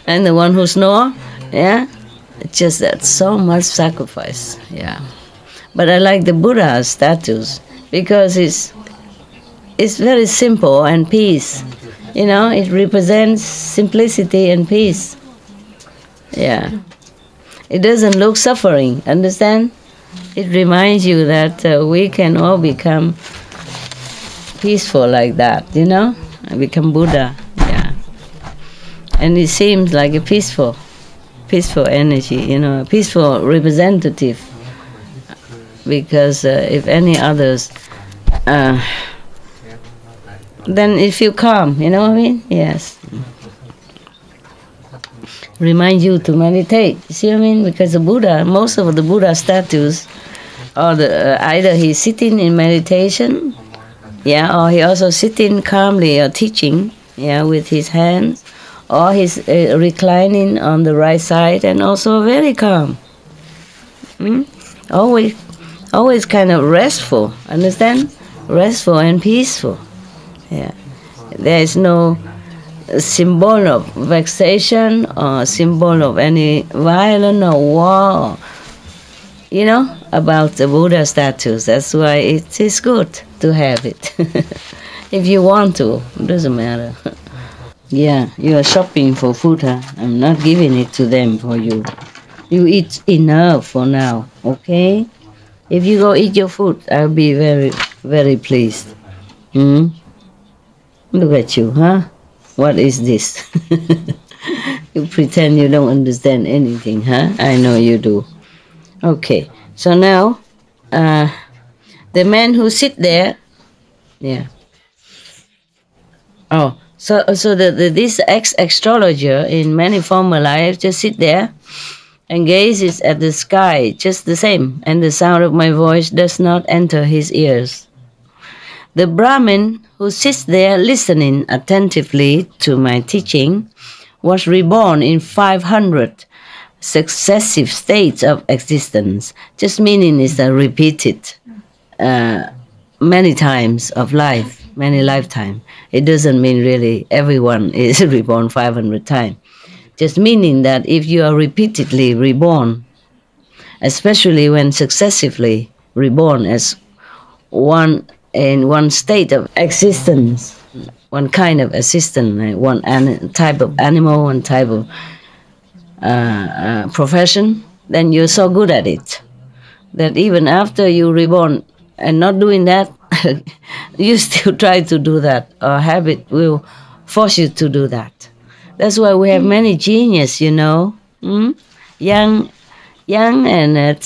and the one who snore, yeah, it's just that so much sacrifice, yeah. But I like the Buddha statues because it's very simple and peace. You know, it represents simplicity and peace. Yeah. It doesn't look suffering, understand? It reminds you that we can all become peaceful like that, you know? And become Buddha, yeah. And it seems like a peaceful energy, you know, a peaceful representative. Because if any others, then it feel calm, you know what I mean? Yes. Remind you to meditate, you see what I mean? Because the Buddha, most of the Buddha statues, or either he's sitting in meditation, yeah, or he also sitting calmly or teaching, yeah, with his hands, or he's reclining on the right side and also very calm. Always kind of restful, understand? Restful and peaceful. Yeah. There is no symbol of vexation or symbol of any violence or war, you know, about the Buddha statues. That's why it is good to have it. If you want to, it doesn't matter. Yeah, you are shopping for food, huh? I'm not giving it to them for you. You eat enough for now, okay? If you go eat your food, I'll be very, very pleased. Look at you, huh? What is this? You pretend you don't understand anything, huh? I know you do. Okay, so now, the man who sit there, yeah. Oh, so this ex-astrologer in many former lives just sit there and gazes at the sky just the same, and the sound of my voice does not enter his ears. The Brahmin who sits there listening attentively to my teaching was reborn in 500 successive states of existence. Just meaning is repeated many times of life, many lifetimes. It doesn't mean really everyone is reborn 500 times. Just meaning that if you are repeatedly reborn, especially when successively reborn as one in one state of existence, one kind of existence, one type of animal, one type of profession, then you're so good at it that even after you reborn and not doing that, you still try to do that, or habit will force you to do that. That's why we have many genius, you know, young and at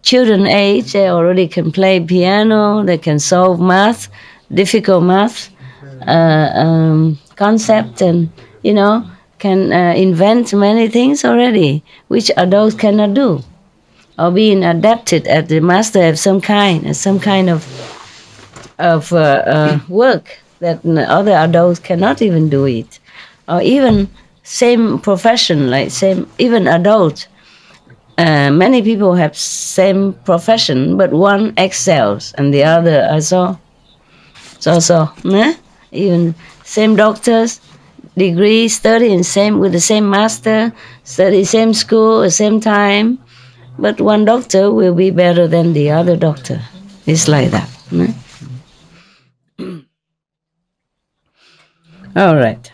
children age, they already can play piano, they can solve math, difficult math concept, and, you know, can invent many things already, which adults cannot do. Or being adapted at the master of some kind of work that other adults cannot even do it. Or even same profession, like even adults. Many people have same profession, but one excels and the other also. Even same doctors, degree, study with the same master, study same school, the same time, but one doctor will be better than the other doctor. It's like that. All right.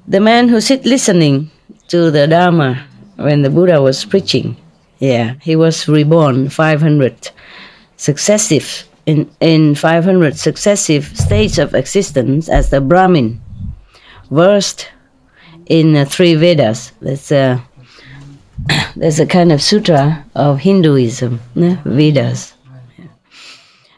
The man who sit listening to the Dharma when the Buddha was preaching, yeah, he was reborn 500 successive in 500 successive states of existence as the Brahmin, versed in 3 Vedas. There's a kind of sutra of Hinduism, Vedas.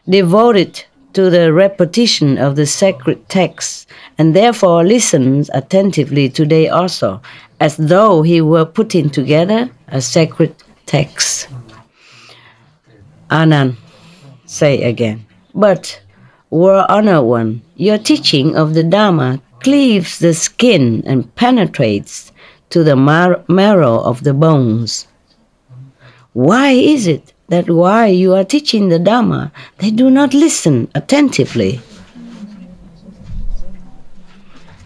Devoted to the repetition of the sacred texts, and therefore listens attentively today also, as though he were putting together a sacred text. Anand, say again. But, World Honored One, your teaching of the Dharma cleaves the skin and penetrates to the marrow of the bones. Why is it that while you are teaching the Dhamma, they do not listen attentively?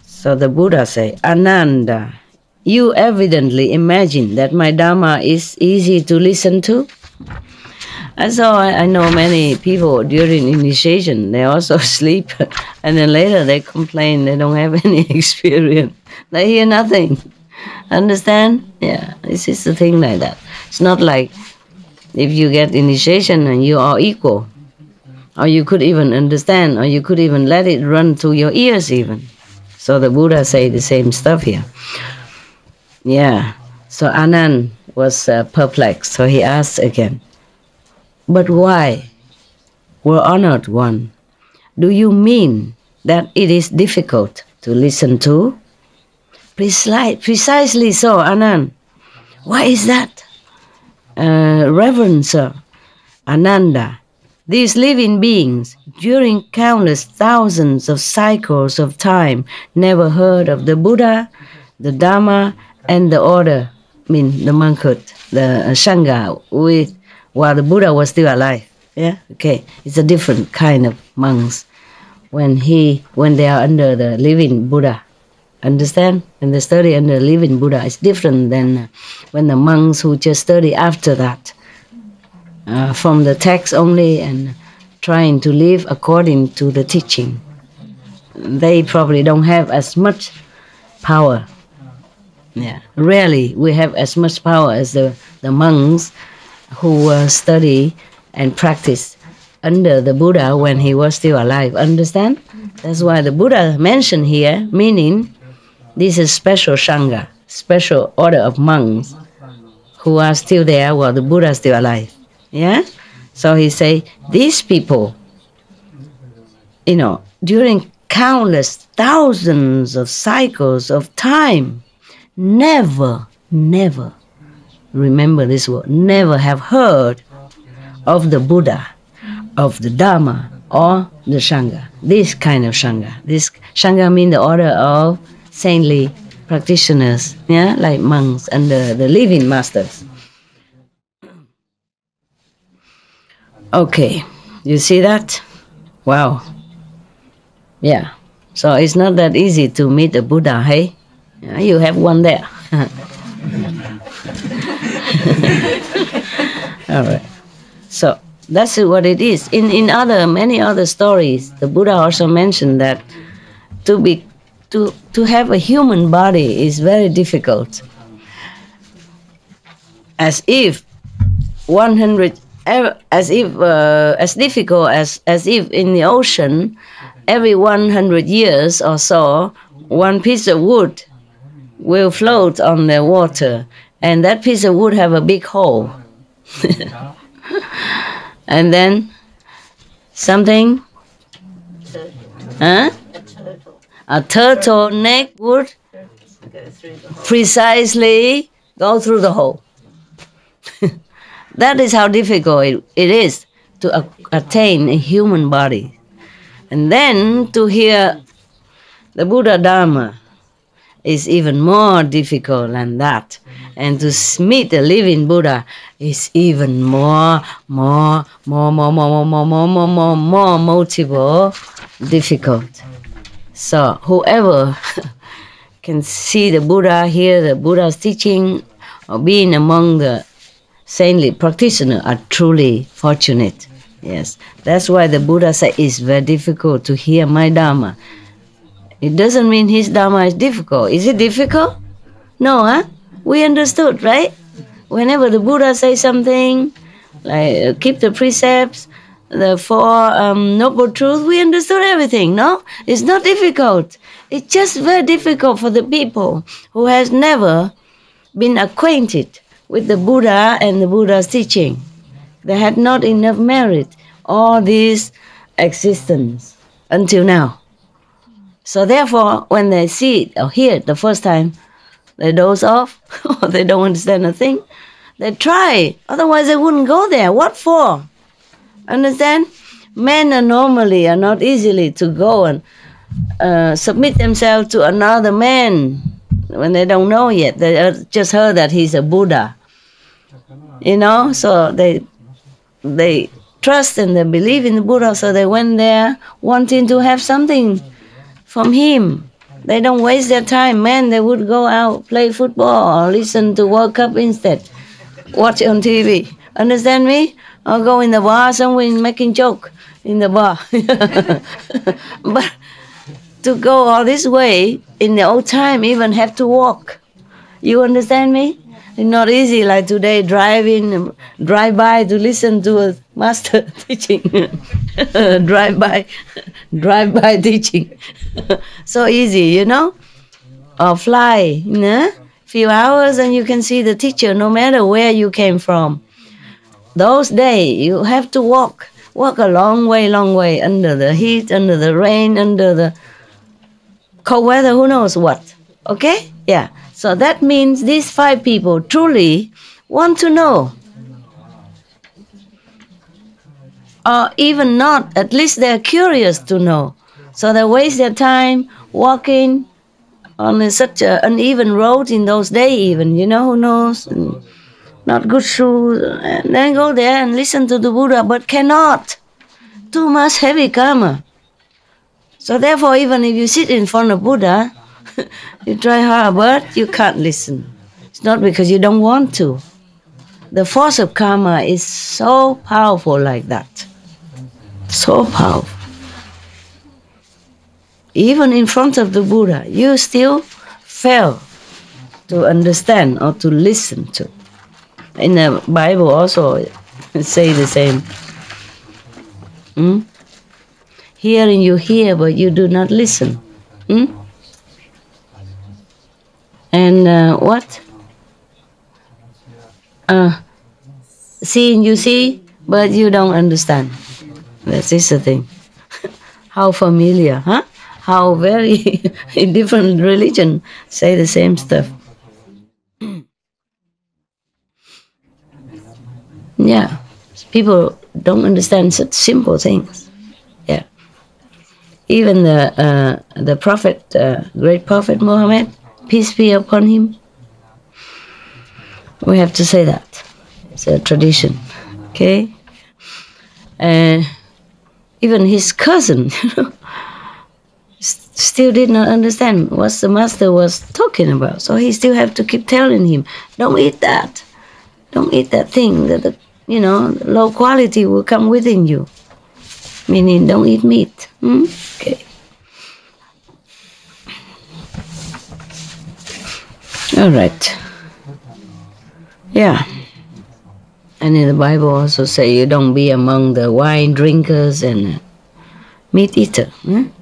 So the Buddha say, Ananda, you evidently imagine that my Dhamma is easy to listen to. And so I know many people during initiation, they also sleep, and then later they complain they don't have any experience. They hear nothing. Understand? Yeah, this is the thing like that. It's not like if you get initiation and you are equal, or you could even understand, or you could even let it run through your ears even. So the Buddha say the same stuff here. Yeah, so Anand was perplexed, so he asked again, but why, were honored one, do you mean that it is difficult to listen to? Precisely so, Anand. Why is that? Reverend Sir, Ananda, these living beings, during countless thousands of cycles of time, never heard of the Buddha, the Dhamma, and the order, the monkhood, the Sangha, while the Buddha was still alive. Yeah, okay. It's a different kind of monks when they are under the living Buddha. Understand? When they study under the living Buddha, it's different than when the monks who just study after that, from the text only and trying to live according to the teaching. They probably don't have as much power. Yeah, rarely we have as much power as the monks who study and practice under the Buddha when he was still alive. Understand? That's why the Buddha mentioned here, meaning this is special Sangha, special order of monks who are still there while the Buddha is still alive. Yeah? So he say, these people, during countless thousands of cycles of time, never, remember this word, never have heard of the Buddha, of the Dhamma, or the Sangha. This kind of Sangha. This Sangha means the order of saintly practitioners, yeah, like monks under the living masters. Okay, you see that? Wow. Yeah. So it's not that easy to meet a Buddha, hey? Yeah, you have one there. All right. So that's what it is. In many other stories, the Buddha also mentioned that to have a human body is very difficult. As difficult as if in the ocean, every 100 years or so, one piece of wood will float on the water, and that piece of wood have a big hole. And then something, a turtleneck would precisely go through the hole. That is how difficult it is to attain a human body. And then to hear the Buddha Dhamma is even more difficult than that. And to meet the living Buddha is even more multiple difficult. So whoever can see the Buddha, hear the Buddha's teaching, or being among the saintly practitioners are truly fortunate. Yes, that's why the Buddha said it's very difficult to hear my Dhamma. It doesn't mean his Dhamma is difficult. Is it difficult? No, huh? We understood, right? Whenever the Buddha says something, like keep the precepts, the four noble truths, we understood everything, no? It's not difficult. It's just very difficult for the people who has never been acquainted with the Buddha and the Buddha's teaching. They had not enough merit, all this existence until now. So therefore, when they see it or hear it the first time, they doze off, or they don't understand a thing. They try, otherwise they wouldn't go there. What for? Understand? Men are normally not easily to go and submit themselves to another man when they don't know yet. They just heard that he's a Buddha. You know, so they trust and they believe in the Buddha, so they went there wanting to have something from him. They don't waste their time. Man, they would go out, play football, or listen to World Cup instead. Watch on TV. Understand me? Or go in the bar somewhere making joke in the bar. But to go all this way, in the old time, even have to walk. You understand me? It's not easy like today, drive by to listen to a master teaching. drive by teaching. So easy, you know? Or fly, you know? Few hours and you can see the teacher no matter where you came from. Those days, you have to walk a long way, under the heat, under the rain, under the cold weather, who knows what. Okay? Yeah. So that means these 5 people truly want to know. Or even not, at least they're curious to know. So they waste their time walking on such an uneven road in those days even, you know, who knows? Not good shoes. And then go there and listen to the Buddha, but cannot. Too much heavy karma. So therefore, even if you sit in front of Buddha, you try hard, but you can't listen. It's not because you don't want to. The force of karma is so powerful like that. So powerful. Even in front of the Buddha, you still fail to understand or to listen to. In the Bible also say the same. Hearing you hear, but you do not listen. And what? Seeing you see, but you don't understand. That is the thing. How familiar, huh? How very in different religion say the same stuff. Yeah, people don't understand such simple things. Yeah, even the prophet, great prophet Muhammad, peace be upon him. We have to say that. It's a tradition. Okay. Even his cousin, still did not understand what the master was talking about. So he still have to keep telling him, don't eat that. Don't eat that thing that, low quality will come within you. Meaning don't eat meat. Okay. All right. Yeah. And in the Bible also say you don't be among the wine drinkers and meat eater.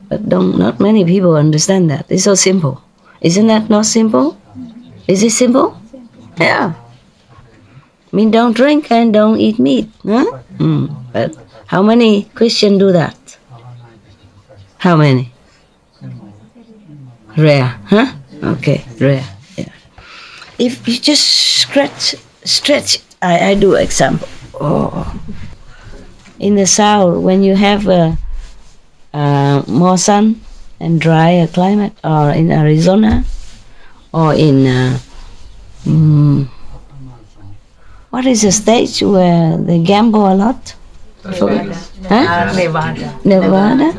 But not many people understand that. It's so simple. Isn't that not simple? Is it simple? Yeah. I mean, don't drink and don't eat meat. But how many Christians do that? How many? Rare, huh? Okay, rare. Yeah. If you just stretch. I do example. In the south, when you have more sun and drier climate, or in Arizona, or in what is the state where they gamble a lot? Nevada. Nevada?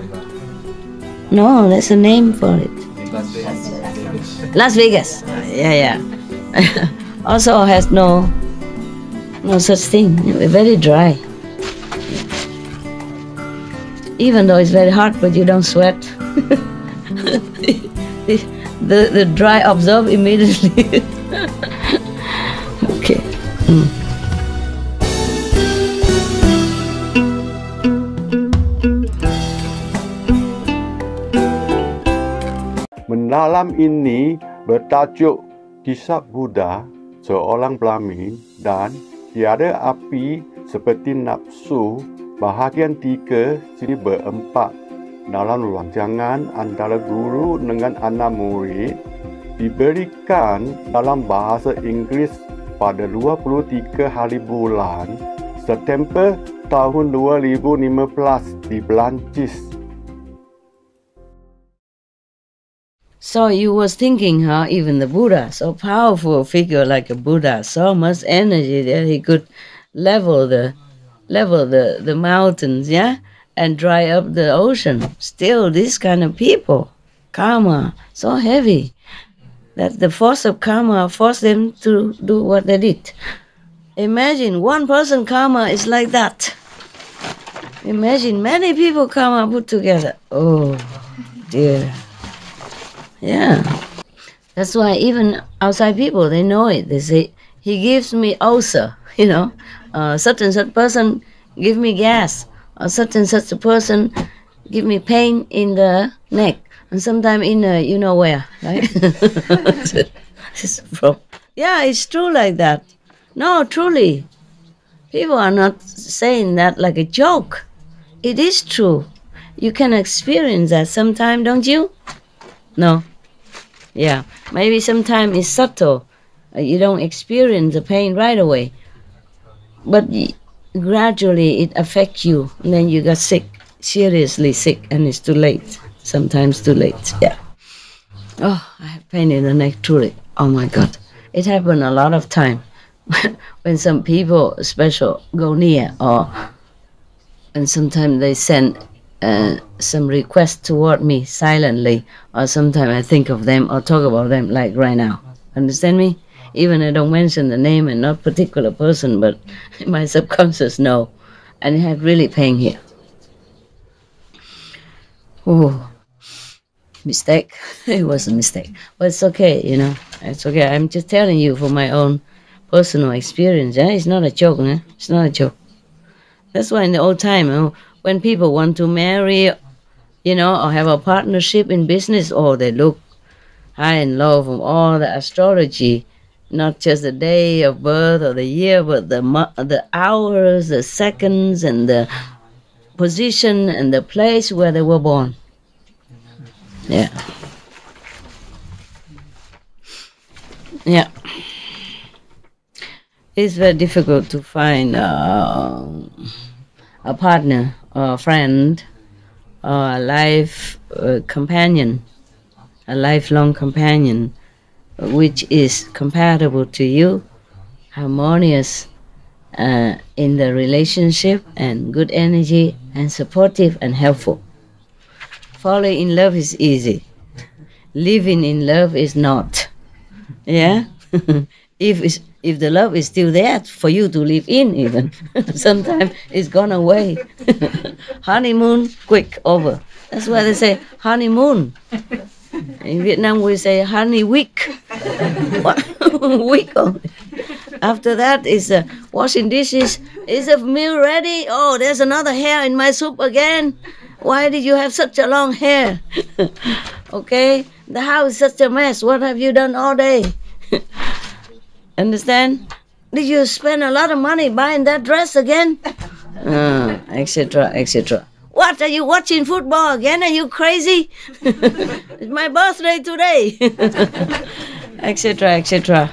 No, there's a name for it. Las Vegas. Yeah. Also has no such thing. Very dry. Even though it's very hot, but you don't sweat. the dry absorb immediately. Okay. Mendalam ini bertajuk Kisah Buddha, seorang Brahmin dan tiada api seperti nafsu, bahagian 3 sini berempat dalam rancangan antara guru dengan anak murid, diberikan dalam bahasa Inggeris pada 23 hari bulan September tahun 2015 di Perancis. So you was thinking how even the Buddha, so powerful figure like a Buddha, so much energy that he could level the mountains, yeah, and dry up the ocean. Still, these kind of people, karma so heavy that the force of karma forced them to do what they did. Imagine one person karma is like that. Imagine many people karma put together. Oh dear. Yeah. That's why even outside people, they know it. They say, he gives me ulcer, such and such person give me gas, or such and such a person give me pain in the neck, and sometimes in you know where, right? Yeah, it's true like that. No, truly. People are not saying that like a joke. It is true. You can experience that sometime, don't you? No. Yeah, maybe sometimes it's subtle. You don't experience the pain right away. But gradually it affects you. And then you got sick, seriously sick, and it's too late. Sometimes too late, yeah. Oh, I have pain in the neck, truly. Oh my God. It happened a lot of time. When some people special go near, and sometimes they send some request toward me silently, or sometimes I think of them or talk about them like right now. Understand me? Even I don't mention the name and not particular person, but my subconscious know, and it had really pain here. Oh, mistake. It was a mistake, but it's okay. It's okay. I'm just telling you from my own personal experience. Yeah, it's not a joke. Né? It's not a joke. That's why in the old time, when people want to marry, or have a partnership in business, they look high and low from all the astrology, not just the day of birth or the year, but the hours, the seconds, and the position and the place where they were born. Yeah. Yeah. It's very difficult to find a partner or a friend or a life companion, a lifelong companion, which is compatible to you, harmonious in the relationship, and good energy, and supportive and helpful. Falling in love is easy. Living in love is not. Yeah? If the love is still there for you to live in, even sometimes it's gone away. Honeymoon, quick, over. That's why they say honeymoon. In Vietnam we say honey week. Week only. After that is washing dishes. Is the meal ready? Oh, there's another hair in my soup again. Why did you have such a long hair? Okay, the house is such a mess. What have you done all day? Understand? Did you spend a lot of money buying that dress again? Etc., etc. What, are you watching football again? Are you crazy? It's my birthday today. Etc., etc.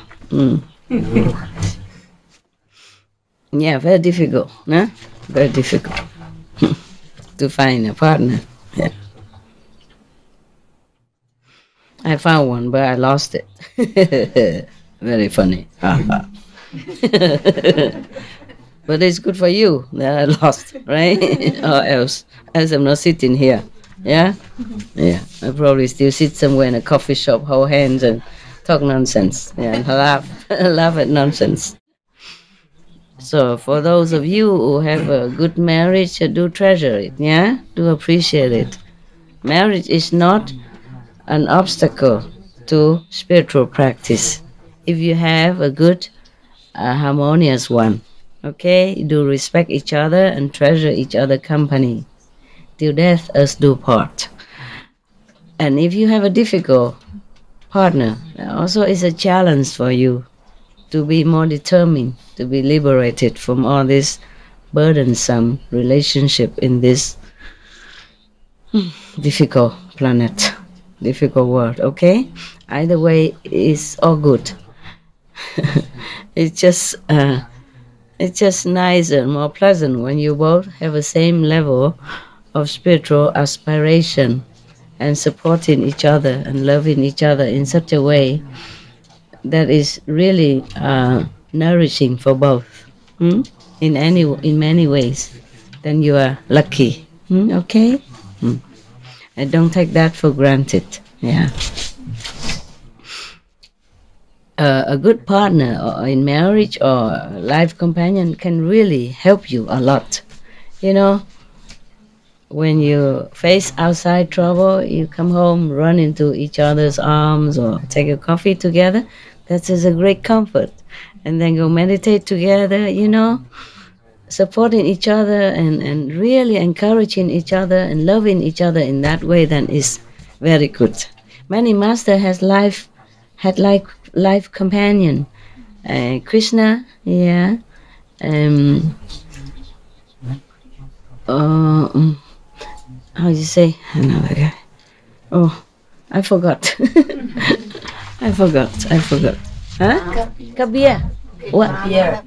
Yeah, very difficult. Huh? Very difficult to find a partner. Yeah. I found one, but I lost it. Very funny. But it's good for you that I lost, right? Or else I'm not sitting here. Yeah? Yeah. I probably still sit somewhere in a coffee shop, hold hands and talk nonsense. Yeah, and laugh at nonsense. So for those of you who have a good marriage, do treasure it, yeah? Do appreciate it. Marriage is not an obstacle to spiritual practice. If you have a good, harmonious one, okay? Do respect each other and treasure each other's company. Till death us do part. And if you have a difficult partner, also is a challenge for you to be more determined, to be liberated from all this burdensome relationship in this difficult planet, difficult world, okay? Either way, it's all good. It's just nicer, more pleasant when you both have the same level of spiritual aspiration and supporting each other and loving each other in such a way that is really nourishing for both. In many ways, then you are lucky. Okay? And don't take that for granted. Yeah. A good partner or in marriage or life companion can really help you a lot. You know, when you face outside trouble, you come home, run into each other's arms or take a coffee together. That is a great comfort. And then go meditate together, you know, supporting each other and really encouraging each other and loving each other in that way, then is very good. Many master had life companion. Krishna, yeah. How do you say another guy? Oh, I forgot. I forgot. Huh? Kabir. What? Yeah.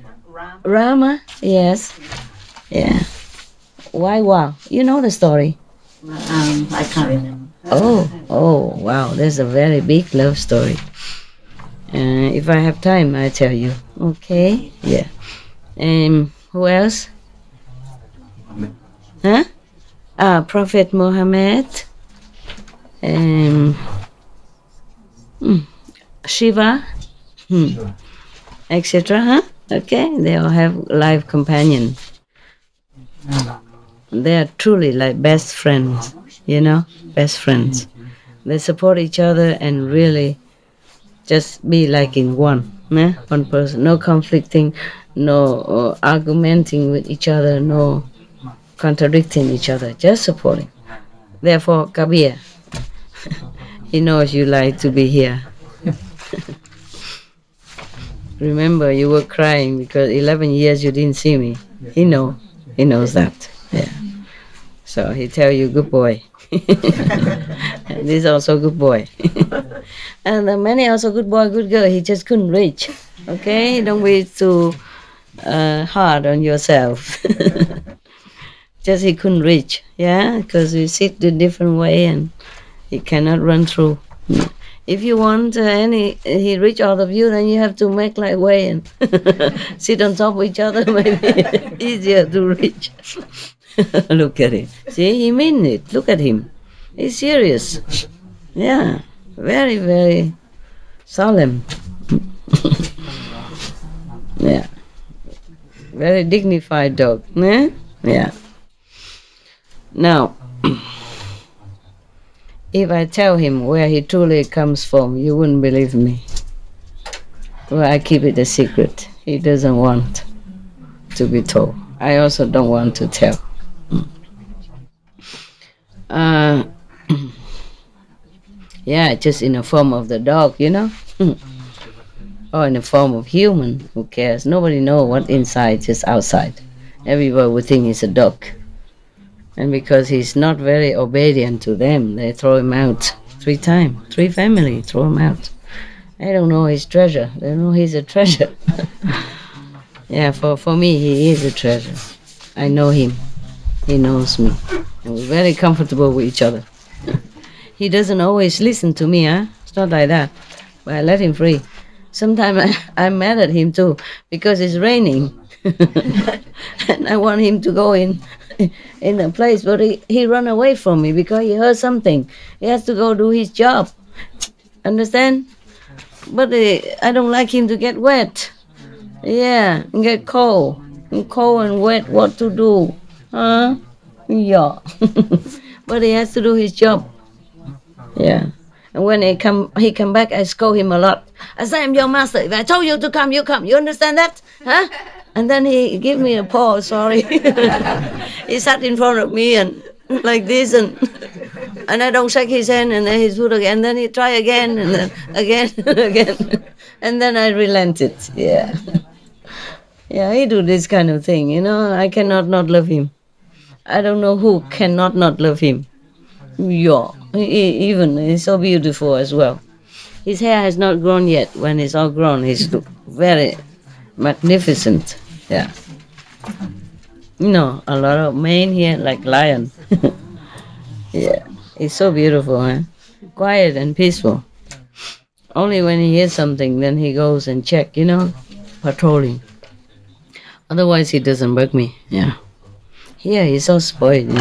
Rama? Yes. Yeah. Why? Wow. You know the story. I can't remember. Oh, wow. There's a very big love story. If I have time, I'll tell you. Okay? Yeah. Who else? Huh? Prophet Muhammad. Shiva. Etc. Huh? Okay? They all have life companions. They are truly like best friends, you know? Best friends. They support each other and really just be like in one. One person. No conflicting, no argumenting with each other, no contradicting each other, just supporting. Therefore, Kabir, he knows you like to be here. Remember, you were crying because 11 years you didn't see me. He knows that. Yeah. So he tell you, good boy. And this also good boy. And the many also good boy, good girl. He just couldn't reach. Okay, don't be too hard on yourself. Just he couldn't reach. Yeah, because we sit the different way and he cannot run through. If you want he reach all of you, then you have to make like way and sit on top of each other. Maybe easier to reach. Look at him. See, he mean it. Look at him. He's serious. Yeah, very, very solemn. Yeah, very dignified dog. Yeah. Now, if I tell him where he truly comes from, you wouldn't believe me. Well, I keep it a secret. He doesn't want to be told. I also don't want to tell. Yeah, just in the form of the dog, you know? Or in the form of human, who cares? Nobody knows what inside, just outside. Everybody would think he's a dog. And because he's not very obedient to them, they throw him out 3 times. 3 families throw him out. They don't know his treasure. They don't know he's a treasure. Yeah, for me, he is a treasure. I know him. He knows me. And we're very comfortable with each other. He doesn't always listen to me, huh? It's not like that. But I let him free. Sometimes I'm mad at him too, because it's raining. And I want him to go in a place, but he run away from me because he heard something. He has to go do his job. Understand? But I don't like him to get wet. Yeah, and get cold. And cold and wet, what to do? Huh? Yeah. But he has to do his job. Yeah. And when he come back, I scold him a lot. I say, I'm your master. If I told you to come, you come. You understand that? Huh? And then he give me a paw, sorry. He sat in front of me and like this, and I don't shake his hand, and then his foot again, and then he try again, and then again, and again. And then I relented, yeah. Yeah, he do this kind of thing, you know. I cannot not love him. I don't know who cannot not love him. Yeah, even he's so beautiful as well. His hair has not grown yet. When it's all grown, he's very magnificent. Yeah. You know, a lot of mane here like lion. Yeah. It's so beautiful, huh? Quiet and peaceful. Only when he hears something, then he goes and check, patrolling. Otherwise, he doesn't bug me. Yeah. Here, he's so spoiled,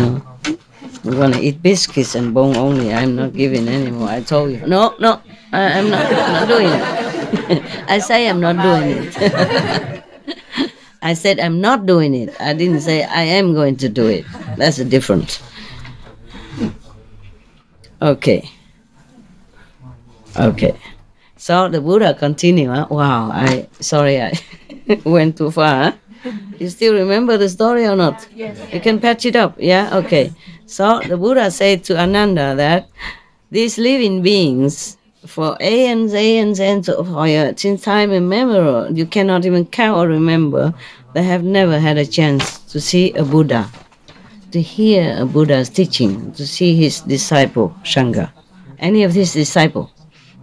We're gonna eat biscuits and bone only. I'm not giving anymore. I told you. No, I'm not doing it. I say I'm not doing it. I said I'm not doing it. I didn't say I am going to do it. That's the difference. Okay. So the Buddha continue. Huh? Wow. I went too far. Huh? You still remember the story or not? Yes. You can patch it up. Yeah. Okay. So the Buddha said to Ananda that these living beings, for aeons, since time immemorial, you cannot even count or remember, they have never had a chance to see a Buddha, to hear a Buddha's teaching, to see his disciple, Sangha. Any of his disciples,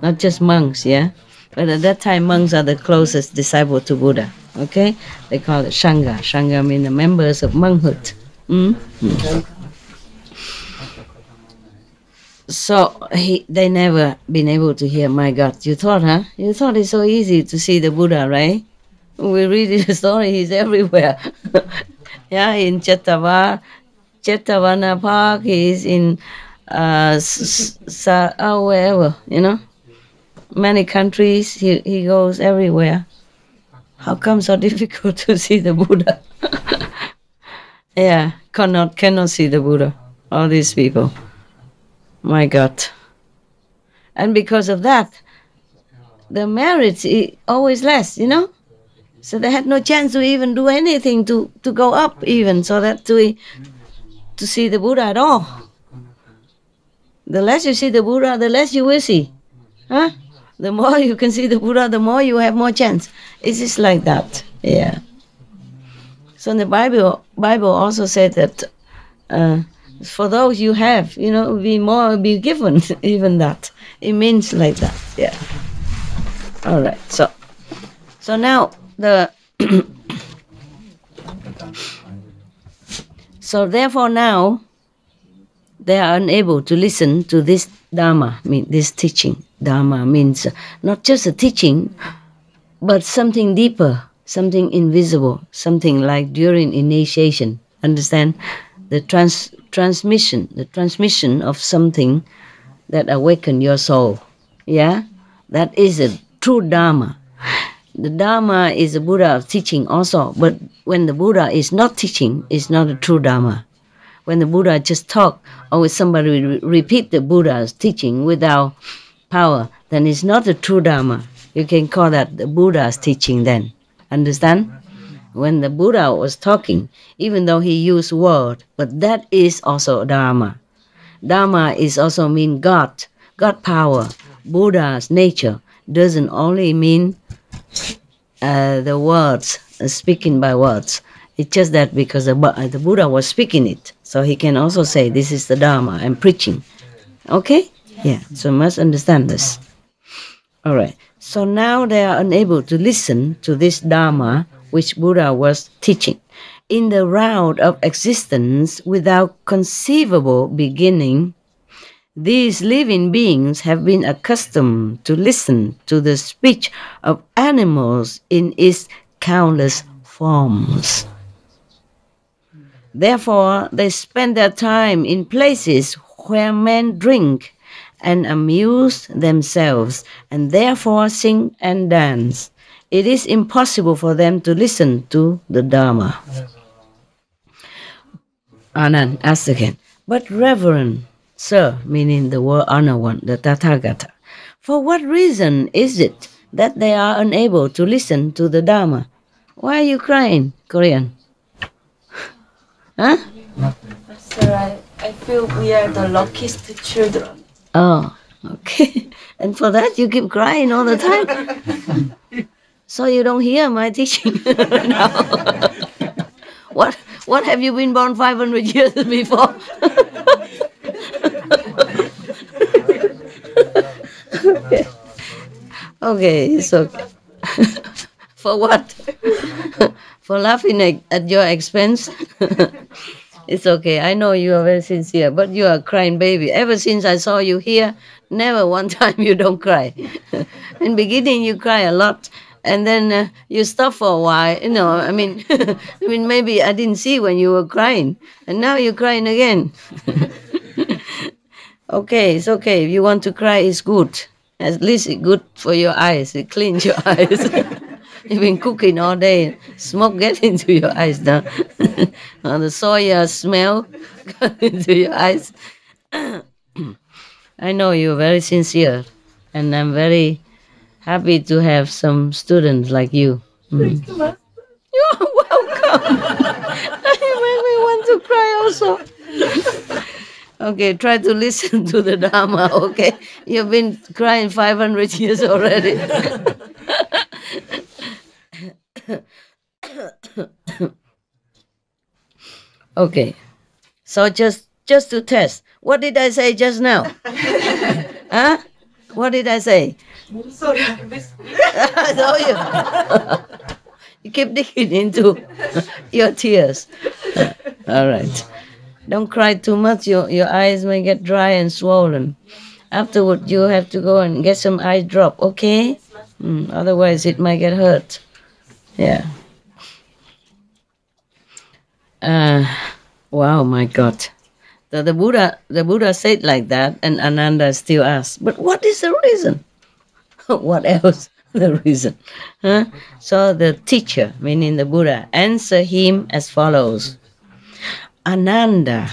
not just monks, yeah? But at that time, monks are the closest disciple to Buddha, okay? They call it Sangha. Sangha means the members of monkhood. So they never been able to hear, my God. You thought, huh? You thought it's so easy to see the Buddha, right? We read the story, he's everywhere. Yeah, in Chetavana Park, he's in wherever, Many countries, he goes everywhere. How come so difficult to see the Buddha? Yeah, cannot see the Buddha, all these people. My God. And because of that, the merits is always less, So they had no chance to even do anything to go up even, so that to see the Buddha at all. The less you see the Buddha, the less you will see. Huh? The more you can see the Buddha, the more you have more chance. It's just like that. Yeah. So in the Bible also said that for those you have, be given even that. It means like that. Yeah. All right. So now so therefore now they are unable to listen to this Dharma, this teaching. Dharma means not just a teaching, but something deeper, something invisible, something like during initiation. Understand? The transmission of something that awaken your soul. Yeah? That is a true Dharma. The Dharma is a Buddha of teaching also, but when the Buddha is not teaching, it's not a true Dharma. When the Buddha just talk, or when somebody repeat the Buddha's teaching without power, then it's not a true Dharma. You can call that the Buddha's teaching then. Understand? When the Buddha was talking, even though he used word, but that is also Dharma. Dharma is also mean God power. Buddha's nature doesn't only mean the words, speaking by words. It's just that because the Buddha was speaking it, so he can also say, this is the Dharma, I'm preaching. Okay? Yeah, so you must understand this. All right. So now they are unable to listen to this Dharma which Buddha was teaching. In the round of existence without conceivable beginning, these living beings have been accustomed to listen to the speech of animals in its countless forms. Therefore, they spend their time in places where men drink and amuse themselves, and therefore sing and dance. It is impossible for them to listen to the Dharma. Anand asks again, but Reverend Sir, meaning the word honor one, the Tathagata, for what reason is it that they are unable to listen to the Dharma? Why are you crying, Korean? Huh? Sir, I feel we are the luckiest children. Oh, okay. And for that you keep crying all the time? So you don't hear my teaching now. What have you been born 500 years before? Okay, it's okay. For what? For laughing at your expense? It's okay. I know you are very sincere, but you are a crying baby. Ever since I saw you here, never one time you don't cry. In beginning, you cry a lot, and then you stop for a while. You know, I mean, maybe I didn't see when you were crying, and now you're crying again. Okay, it's okay. If you want to cry, it's good. At least it's good for your eyes. It cleans your eyes. You've been cooking all day. Smoke gets into your eyes now. The soya smell got into your eyes. I know you're very sincere, and I'm very happy to have some students like you. Mm. You're welcome. You make me want to cry also. Okay, try to listen to the Dharma, okay? You've been crying 500 years already. Okay, so just to test, what did I say just now? Huh? What did I say? Sorry, I missed. I saw you. You keep digging into your tears. All right. Don't cry too much. Your eyes may get dry and swollen. Afterward, you have to go and get some eye drop, okay? Otherwise, it might get hurt. Yeah. Wow, my God. The Buddha said like that, and Ananda still asked, but what is the reason? What else? The reason. Huh? So the teacher, meaning the Buddha, answered him as follows. Ananda,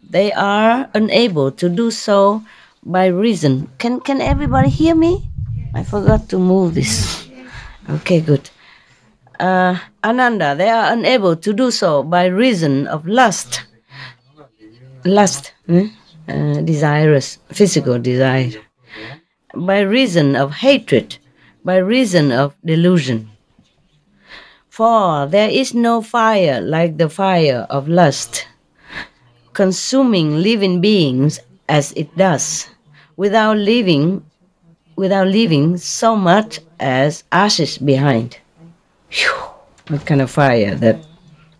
they are unable to do so by reason. Can everybody hear me? I forgot to move this. Okay, good. Ananda, they are unable to do so by reason of lust. Lust, desirous, physical desire. By reason of hatred, by reason of delusion. For there is no fire like the fire of lust, consuming living beings as it does, without leaving so much as ashes behind. Whew, what kind of fire that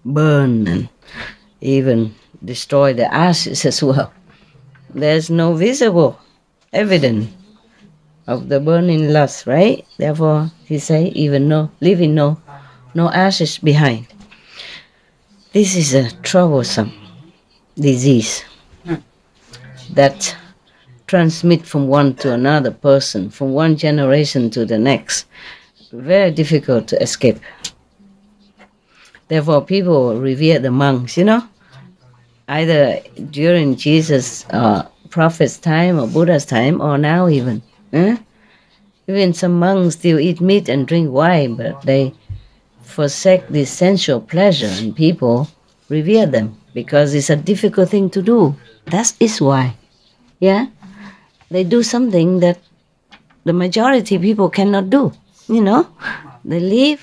burn and even destroy the ashes as well. There's no visible evidence of the burning lust, right? Therefore, he say, even leaving no ashes behind. This is a troublesome disease that transmit from one to another person, from one generation to the next. Very difficult to escape. Therefore, people revere the monks, either during Jesus' prophet's time or Buddha's time, or now even. Even some monks still eat meat and drink wine, but they forsake this sensual pleasure, and people revere them because it's a difficult thing to do. That is why. Yeah? They do something that the majority of people cannot do. They leave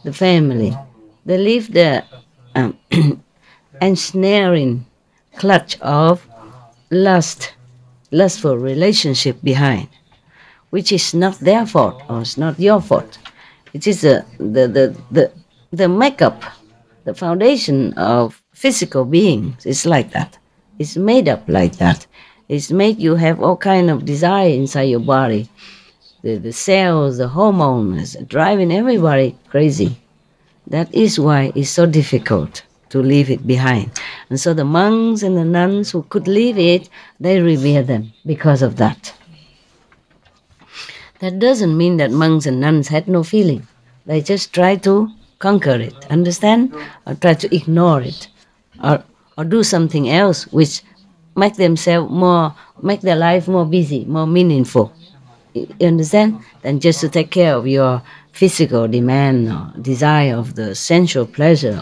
the family. They leave the ensnaring clutch of lustful relationship behind, which is not their fault or it's not your fault. It is the makeup, the foundation of physical beings is like that. It's made up like that. It's made you have all kind of desire inside your body. The cells, the hormones, driving everybody crazy. That is why it's so difficult to leave it behind. And so the monks and the nuns who could leave it, they revere them because of that. That doesn't mean that monks and nuns had no feeling. They just try to conquer it, understand? Or try to ignore it. Or do something else which make their life more busy, more meaningful. You understand? Than just to take care of your physical demand or desire of the sensual pleasure,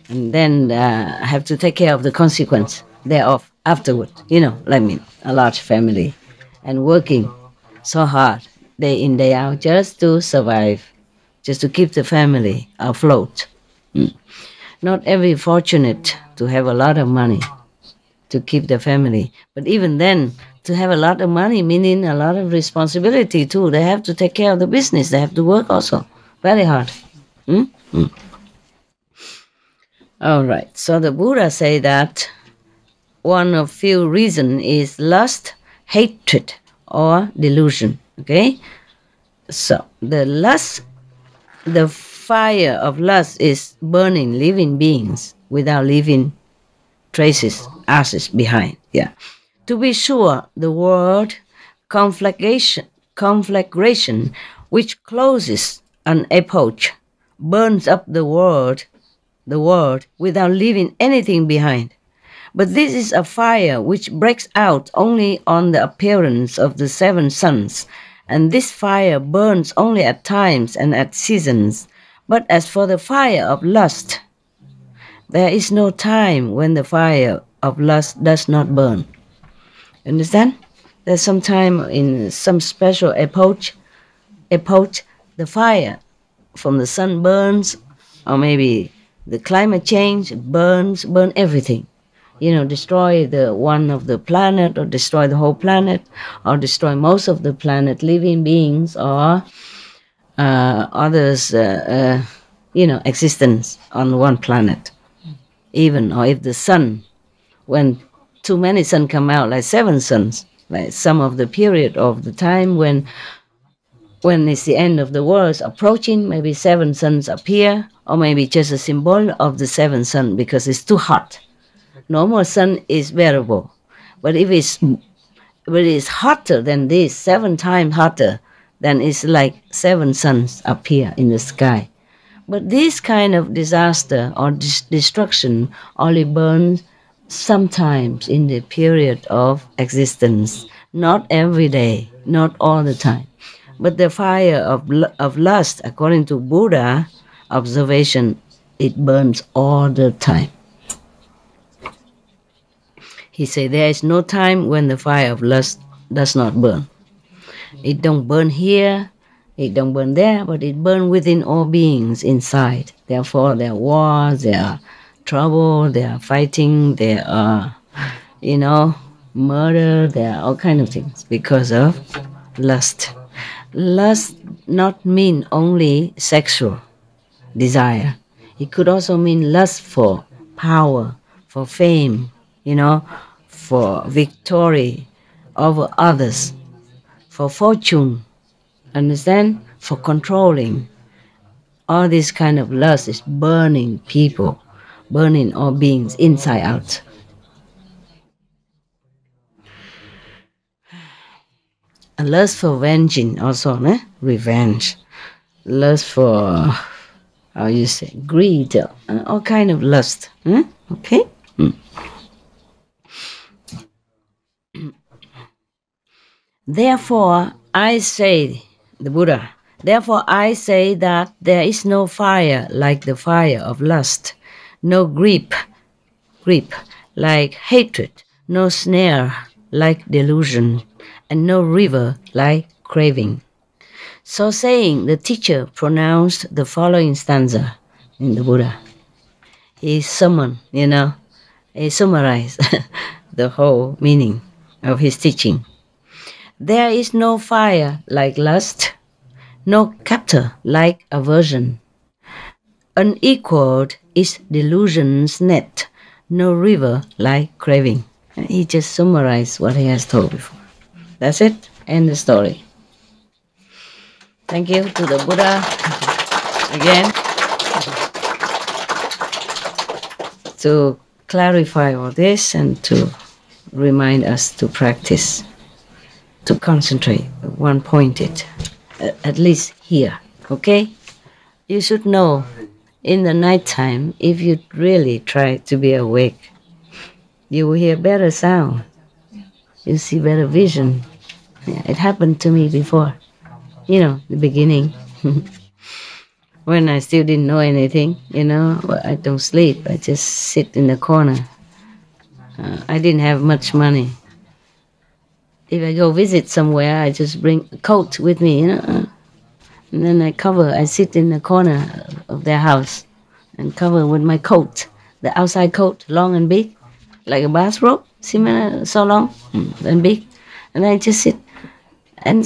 and then have to take care of the consequence thereof afterward. A large family and working so hard day in, day out just to survive, just to keep the family afloat. Not every fortunate to have a lot of money to keep the family, but even then, to have a lot of money, meaning a lot of responsibility too. They have to take care of the business. They have to work also. Very hard. All right. So the Buddha say that one of few reasons is lust, hatred, or delusion. Okay. So the fire of lust is burning living beings without leaving traces, ashes behind. Yeah. To be sure, the word conflagration, which closes an epoch, burns up the world without leaving anything behind. But this is a fire which breaks out only on the appearance of the seven suns, and this fire burns only at times and at seasons. But as for the fire of lust, there is no time when the fire of lust does not burn. Understand? There's some time in some special epoch, the fire from the sun burns, or maybe the climate change burn everything. Destroy the one of the planet, or destroy the whole planet, or destroy most of the planet, living beings, or others, existence on one planet. Even, or if the sun, when too many suns come out, like seven suns, like some of the period of the time when it's the end of the world approaching, maybe seven suns appear, or maybe just a symbol of the seven sun because it's too hot. Normal sun is bearable, but if it's hotter than this, 7 times hotter, then it's like 7 suns appear in the sky. But this kind of disaster or destruction only burns sometimes in the period of existence, not every day, not all the time. But the fire of lust, according to Buddha observation, it burns all the time. He said there is no time when the fire of lust does not burn. It don't burn here, it don't burn there, but it burns within all beings inside. Therefore, there are wars, there are trouble, there are fighting, there are, murder, there are all kinds of things because of lust. Lust not mean only sexual desire. It could also mean lust for power, for fame, for victory over others, for fortune, understand? For controlling. All this kind of lust is burning people, burning all beings inside out. A lust for venging also, revenge. Lust for, greed, all kind of lust. Okay? Therefore, I say, the Buddha, therefore I say that there is no fire like the fire of lust, no grip like hatred, no snare like delusion, and no river like craving. So saying, the teacher pronounced the following stanza in the Buddha. He summoned, he summarized the whole meaning of his teaching. There is no fire like lust, no captor like aversion. Unequaled is delusion's net, no river like craving. And he just summarized what he has told before. That's it. End the story. Thank you to the Buddha again to clarify all this and to remind us to practice, to concentrate, one-pointed, at least here, okay? You should know, in the nighttime, if you really try to be awake, you will hear better sound, you see better vision. Yeah, it happened to me before, the beginning, when I still didn't know anything, I don't sleep, I just sit in the corner. I didn't have much money. If I go visit somewhere, I just bring a coat with me, and then I sit in the corner of their house and cover with my coat, the outside coat, long and big, like a bathrobe, so long and big, and I just sit. And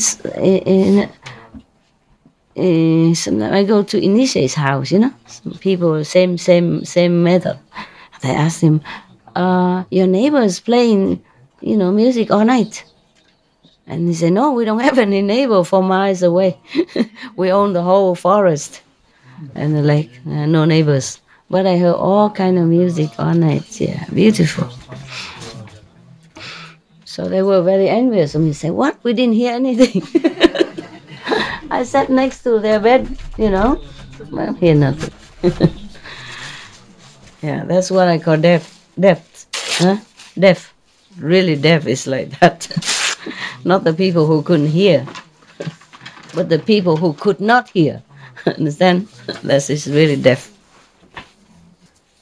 sometimes I go to initiate's house, some people, same method. They ask him, your neighbor is playing, music all night. And he said, no, we don't have any neighbor 4 miles away. We own the whole forest. And they're like, no neighbors. But I heard all kind of music all night. Yeah, beautiful. So they were very envious of me. Say, what? We didn't hear anything. I sat next to their bed, well, hear nothing. Yeah, that's what I call deaf. Huh? Deaf. Really deaf is like that. Not the people who couldn't hear, but the people who could not hear. Understand? That is really deaf.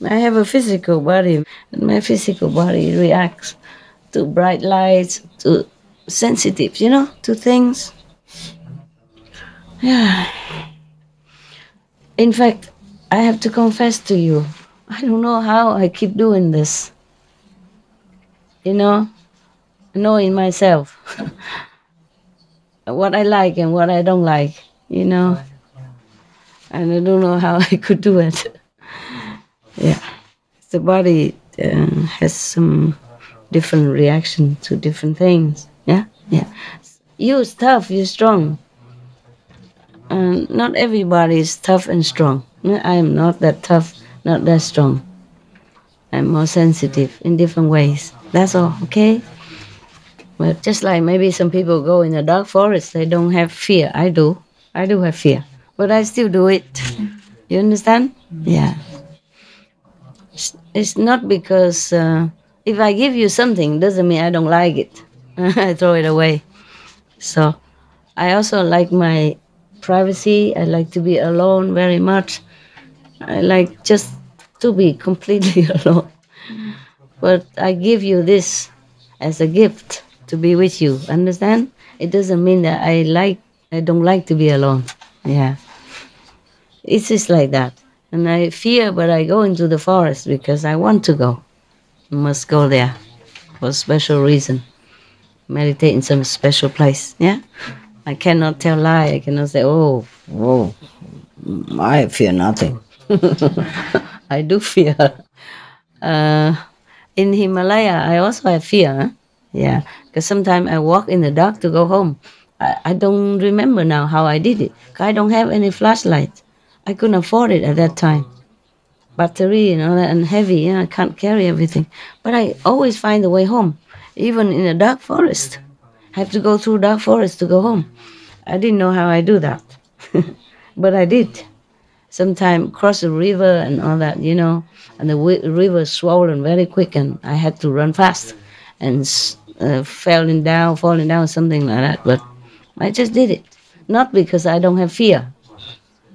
I have a physical body, and my physical body reacts to bright lights, to sensitive, to things. Yeah. In fact, I have to confess to you, I don't know how I keep doing this. Knowing myself, what I like and what I don't like, and I don't know how I could do it. Yeah, the body has some different reaction to different things. Yeah. You're tough, you're strong. Not everybody is tough and strong. I am not that tough, not that strong. I'm more sensitive in different ways. That's all, okay? But just like maybe some people go in a dark forest, they don't have fear. I do. I do have fear. But I still do it. You understand? Yeah. It's not because if I give you something, doesn't mean I don't like it. I throw it away. So I also like my privacy. I like to be alone very much. I like just to be completely alone. But I give you this as a gift to be with you. Understand? It doesn't mean that I don't like to be alone. Yeah. It's just like that. And I fear, but I go into the forest because I want to go. I must go there for a special reason. Meditate in some special place. Yeah? I cannot tell lie. I cannot say, oh, I fear nothing. I do fear. In Himalaya, I also have fear. Huh? Yeah, because sometimes I walk in the dark to go home. I don't remember now how I did it. I don't have any flashlight. I couldn't afford it at that time. Battery and all that, and heavy. I can't carry everything. But I always find the way home, even in a dark forest. I have to go through dark forest to go home. I didn't know how I do that, but I did. Sometimes cross the river and all that, and the river swollen very quick, and I had to run fast and falling down, something like that. But I just did it, not because I don't have fear,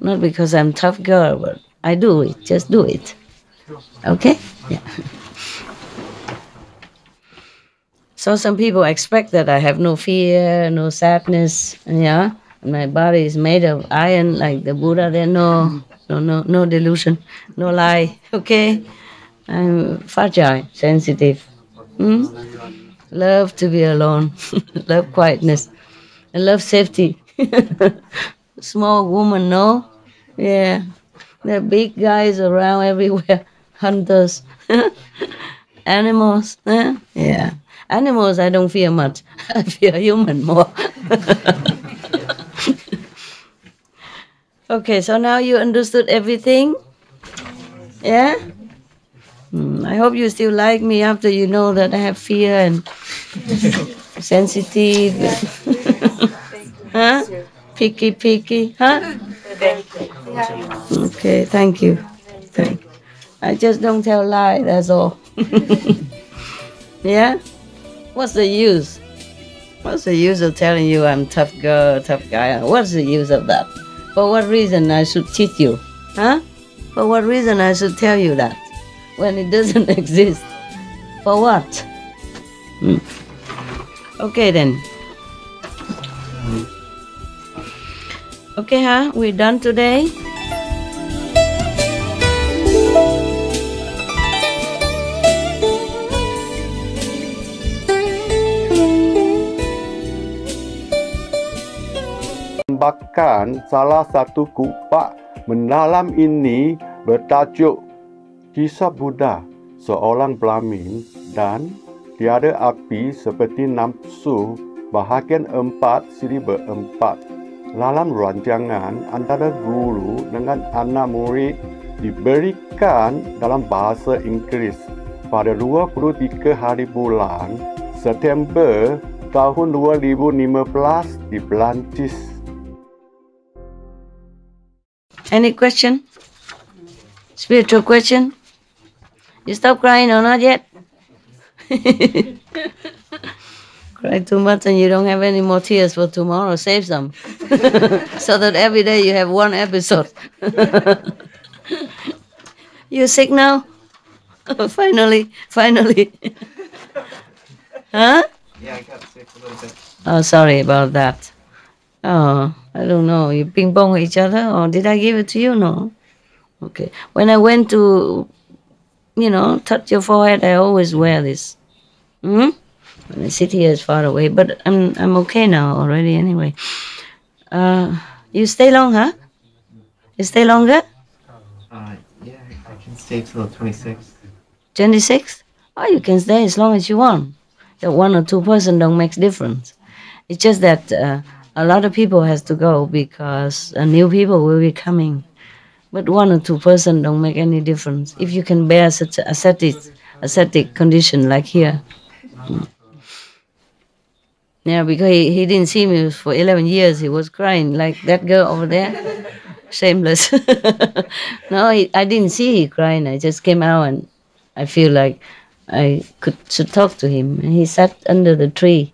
not because I'm a tough girl, but I do it, just do it. Okay? Yeah. So some people expect that I have no fear, no sadness, yeah. My body is made of iron, like the Buddha. There, no delusion, no lie. Okay, I'm fragile, sensitive. Love to be alone, love quietness, and love safety. Small woman, no, yeah. There are big guys around everywhere, hunters, animals. Yeah, animals I don't fear much. I fear human more. Okay, so now you understood everything? Yeah? I hope you still like me after you know that I have fear and sensitive. Huh? Picky, huh? Okay, thank you. I just don't tell lie, that's all. Yeah? What's the use? What's the use of telling you I'm tough girl, tough guy? What's the use of that? For what reason I should cheat you? Huh? For what reason I should tell you that? When it doesn't exist? For what? Okay then. Okay, huh? We're done today. merupakan salah satu kupak mendalam ini bertajuk Kisah Buddha Seorang Brahmin dan Tiada Api Seperti Nafsu bahagian 4 siri 4. Dalam rancangan antara guru dengan anak murid diberikan dalam bahasa Inggeris pada 23 hari bulan September tahun 2015 di Perancis. Any question? Spiritual question? You stop crying or not yet? Cry too much and you don't have any more tears for tomorrow. Save some. So that every day you have one episode. You sick now? Finally. Huh? Yeah, I got sick a little bit. Oh, sorry about that. Oh, I don't know. You ping pong each other or did I give it to you? No. Okay. When I went to, touch your forehead, I always wear this. When I sit here, it's far away, but I'm okay now already anyway. You stay long, huh? You stay longer? Yeah, I can stay till 26. 26? Oh, you can stay as long as you want. That 1 or 2 person don't make difference. It's just that a lot of people has to go because new people will be coming. But 1 or 2 person don't make any difference. If you can bear such ascetic condition like here. Yeah, because he didn't see me for 11 years. He was crying like that girl over there. Shameless. No, I didn't see he crying. I just came out and I feel like I should talk to him. And he sat under the tree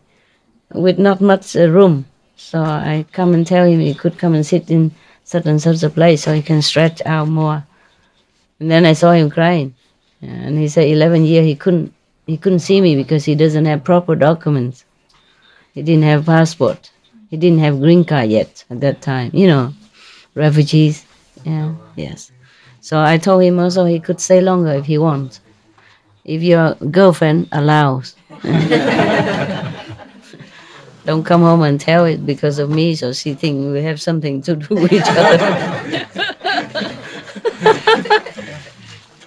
with not much room. So I come and tell him he could come and sit in such and such a place so he can stretch out more. And then I saw him crying. And he said 11 years he couldn't see me because he doesn't have proper documents. He didn't have passport. He didn't have green card yet at that time. Refugees. Yeah, yes. So I told him also he could stay longer if he wants. If your girlfriend allows. Don't come home and tell it because of me, so she think we have something to do with each other.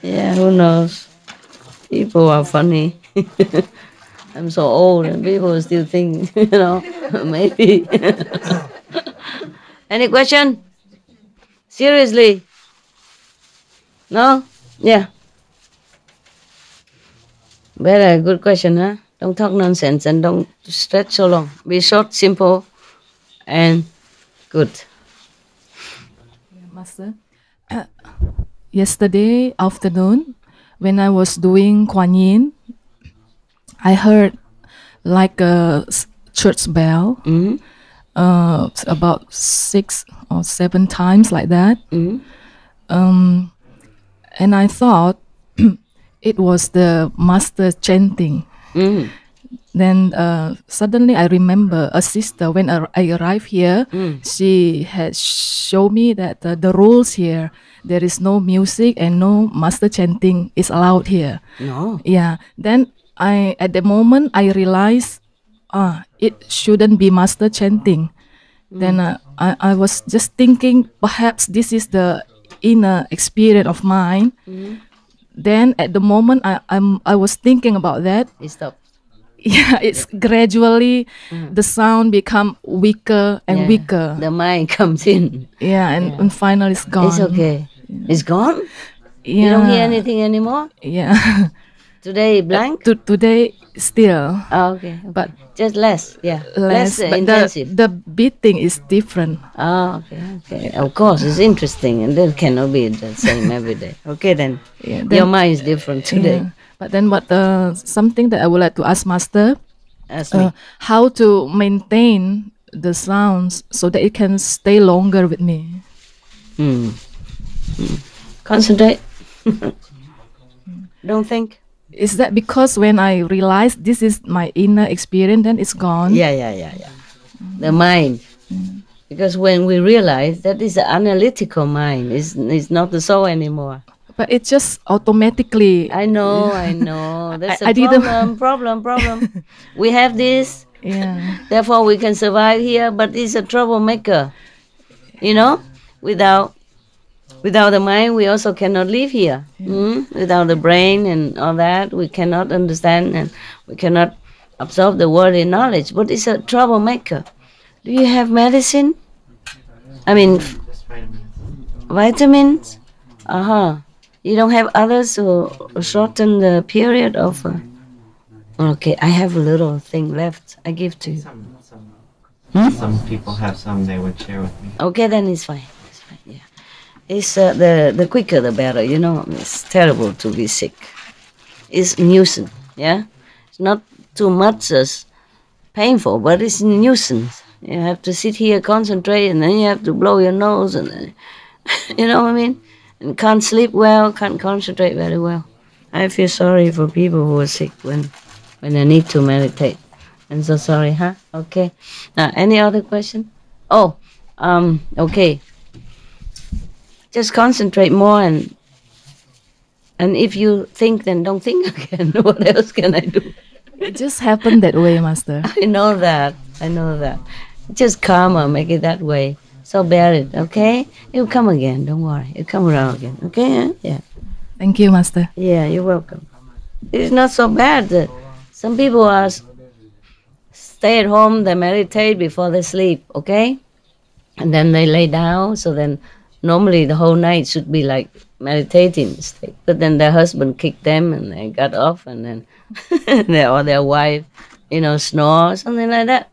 Yeah, who knows? People are funny. I'm so old and people still think, maybe. Any question? Seriously? No? Yeah. Very good question, huh? Don't talk nonsense and don't stretch so long. Be short, simple, and good. Master, yesterday afternoon, when I was doing Kuan Yin, I heard like a church bell, about 6 or 7 times like that. And I thought it was the master chanting. Then suddenly I remember a sister, when I arrived here, she had showed me that the rules here, there is no music and no master chanting is allowed here. No. Yeah. Then at the moment I realized it shouldn't be master chanting. Then I was just thinking perhaps this is the inner experience of mine. Then at the moment I was thinking about that. It stopped. Yeah, it's gradually the sound become weaker and weaker. The mind comes in. Yeah, and finally it's gone. It's okay. Yeah. It's gone? Yeah. You don't hear anything anymore? Yeah. Today blank? Today still. Oh, okay. But just less, yeah. Less but intensive. The beating is different. Oh, okay. Of course, it's interesting, and that cannot be the same every day. Okay, then. Yeah, your mind is different today. Yeah. But then something that I would like to ask Master, ask me. How to maintain the sounds so that it can stay longer with me. Concentrate. Don't think. Is that because when I realize this is my inner experience, then it's gone? Yeah. The mind. Because when we realize that is the analytical mind, it's not the soul anymore. But it's just automatically. I know. That's a problem. We have this. Yeah. Therefore, we can survive here, but it's a troublemaker. You know, without the mind, we also cannot live here. Without the brain and all that, we cannot understand and we cannot absorb the worldly knowledge. But it's a troublemaker. Do you have medicine? I mean, Just vitamins. vitamins? You don't have others to shorten the period of... Okay, I have a little thing left. I give to you. Some people have some they would share with me. Okay, then it's fine. It's fine, yeah. It's the quicker the better, you know. It's terrible to be sick. It's nuisance, yeah? It's not too much as painful, but it's nuisance. You have to sit here, concentrate, and then you have to blow your nose, and you know what I mean? And can't sleep well, can't concentrate very well. I feel sorry for people who are sick when they need to meditate. I'm so sorry, huh? Okay. Any other question? Oh, okay. Just concentrate more, and if you think, then don't think again. What else can I do? It just happened that way, Master. I know that. Just calmer, make it that way. So bear it, okay? It'll come again, don't worry. It'll come around again, okay? Yeah. Thank you, Master. Yeah, you're welcome. It's not so bad. Some people are stay at home, they meditate before they sleep, okay? And then they lay down, so then normally the whole night should be like meditating state. But then their husband kicked them and they got off, and then their wife, snore or something like that.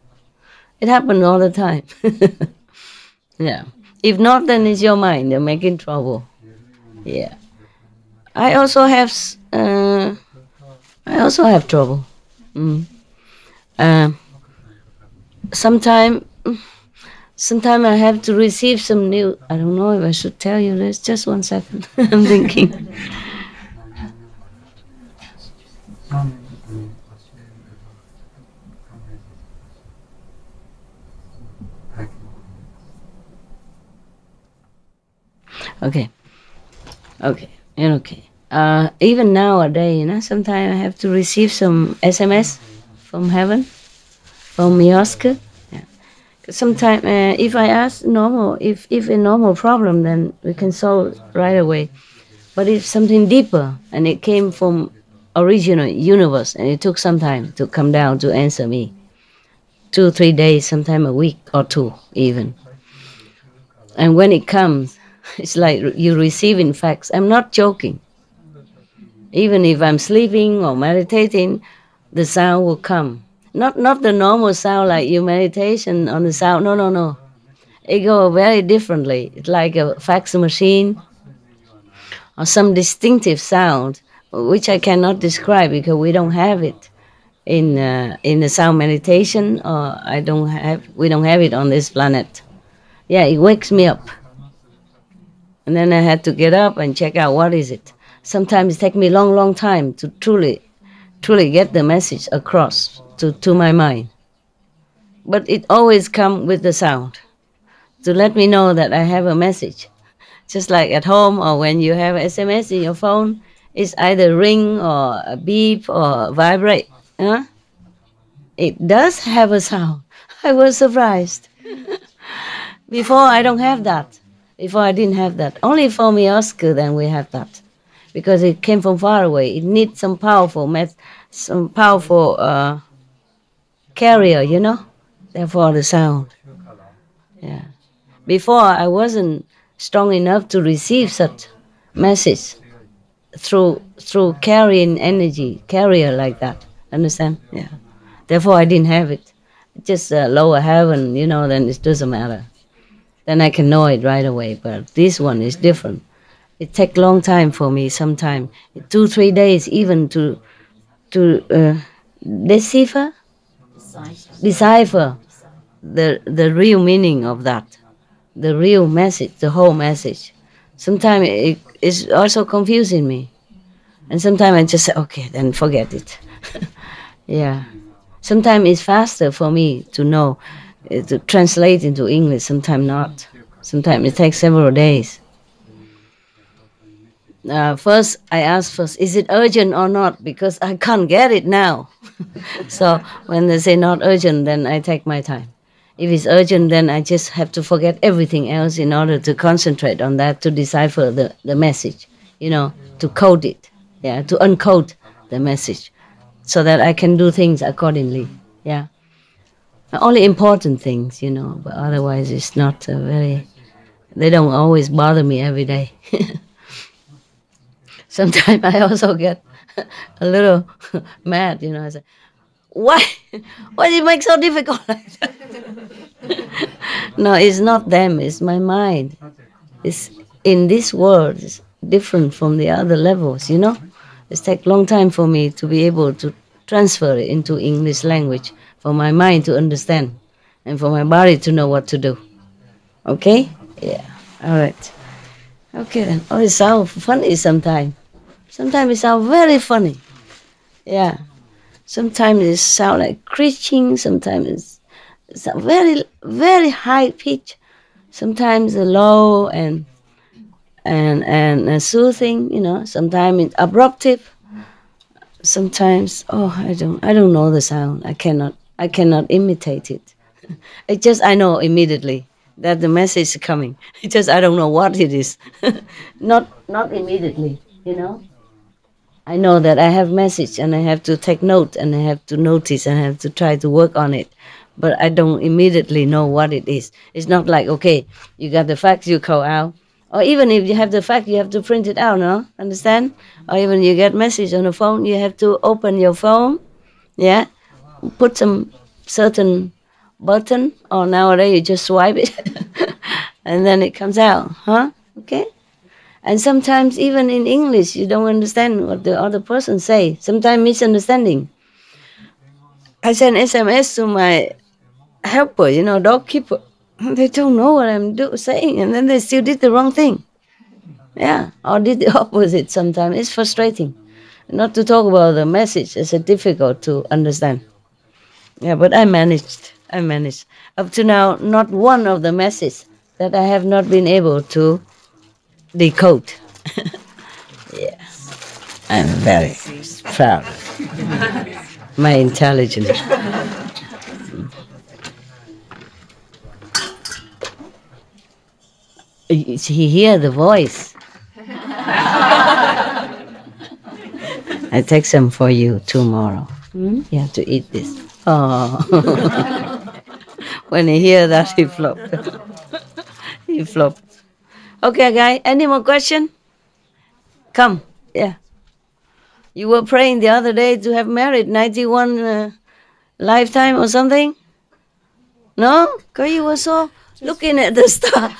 It happens all the time. Yeah. If not, then it's your mind. They're making trouble. Yeah. I also have trouble. Sometime I have to receive some new. I don't know if I should tell you this. Just 1 second. I'm thinking. Okay. Even nowadays, sometimes I have to receive some SMS from heaven, from Mioska. Yeah. Sometimes, if I ask normal, if a normal problem, then we can solve it right away. But if something deeper, and it came from original universe, and it took some time to come down to answer me, 2 3 days, sometimes a week or 2 even. And when it comes, it's like you receiving facts. I'm not joking. Even if I'm sleeping or meditating, the sound will come. Not the normal sound like you meditation on the sound. No. It goes very differently. It's like a fax machine or some distinctive sound, which I cannot describe because we don't have it in the sound meditation, or we don't have it on this planet. Yeah, it wakes me up. And then I had to get up and check out what is it. Sometimes it takes me a long time to truly get the message across to my mind. But it always comes with the sound to let me know that I have a message. Just like at home or when you have SMS in your phone, it's either ring or a beep or vibrate. Huh? It does have a sound. I was surprised. Before I don't have that. Before I didn't have that. Only for Mioska then we have that. Because it came from far away. It needs some powerful carrier, Therefore the sound. Yeah. Before I wasn't strong enough to receive such message through carrying energy, carrier like that. Understand? Yeah. Therefore I didn't have it. Just lower heaven, then it doesn't matter. Then I can know it right away. But this one is different. It takes a long time for me, sometimes 2 3 days even to decipher the real meaning of that, the real message, the whole message. Sometimes it is also confusing me. And sometimes I just say, okay, then forget it. Yeah. Sometimes it's faster for me to know, to translate into English, sometimes not. Sometimes it takes several days. First, I ask is it urgent or not? Because I can't get it now. So when they say not urgent, then I take my time. If it's urgent, then I just have to forget everything else in order to concentrate on that, to decipher the message, to code it, to uncode the message, so that I can do things accordingly, Only important things, but otherwise it's not they don't always bother me every day. Sometimes I also get a little mad, I say, why do you make so difficult like that? No, it's not them, it's my mind. It's in this world, it's different from the other levels, It takes a long time for me to be able to transfer it into English language, for my mind to understand, and for my body to know what to do. Okay? Yeah. All right. Okay then. Oh, it sounds funny sometimes. Sometimes it sounds very funny. Yeah. Sometimes it sounds like screeching. Sometimes it's very, very high pitch. Sometimes low and soothing. Sometimes it's abruptive. Sometimes I don't know the sound. I cannot imitate it. I know immediately that the message is coming. It's just I don't know what it is. Not immediately, I know that I have message and I have to take note and I have to notice and I have to try to work on it. But I don't immediately know what it is. It's not like, okay, you got the facts, you call out. Or even if you have the fact, you have to print it out, no? Understand? Or even you get message on the phone, you have to open your phone, put some certain button, or nowadays you just swipe it, and then it comes out, Okay? And sometimes even in English, you don't understand what the other person say. Sometimes misunderstanding. I send SMS to my helper, dog keeper. They don't know what I'm saying, and then they still did the wrong thing. Or did the opposite sometimes. It's frustrating. Not to talk about the message, it's difficult to understand. But I managed. Up to now, not one of the messages that I have not been able to decode. I'm very proud of my intelligence. He hear the voice. I take some for you tomorrow. You have to eat this. Oh. When he hear that, he flop. He flop. Okay, guy. Any more question? Come. Yeah. You were praying the other day to have married 91 lifetime or something? No? Because you were so looking at the star.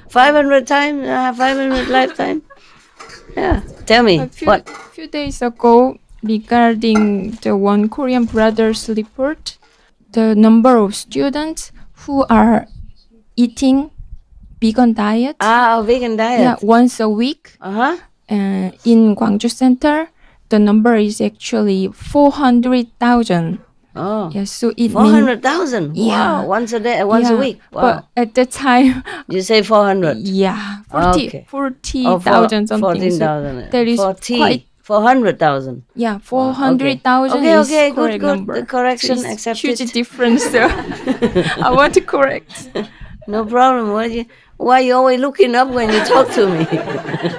500 times, 500 lifetime. Yeah. Tell me, what? A few days ago, regarding the one Korean brother's report, the number of students who are eating vegan diet. Vegan diet. Yeah, once a week. In Gwangju Center, the number is actually 400,000. Oh, yeah, so it 400,000. Yeah, wow, once a day, once a week. Wow. But at that time, you say 400. Yeah, 40,000 something. 14,000. So that is 400,000. Yeah, 400,000 okay, is correct good. number. The correction so accepted. Huge difference. So I want to correct. No problem. Why you always looking up when you talk to me?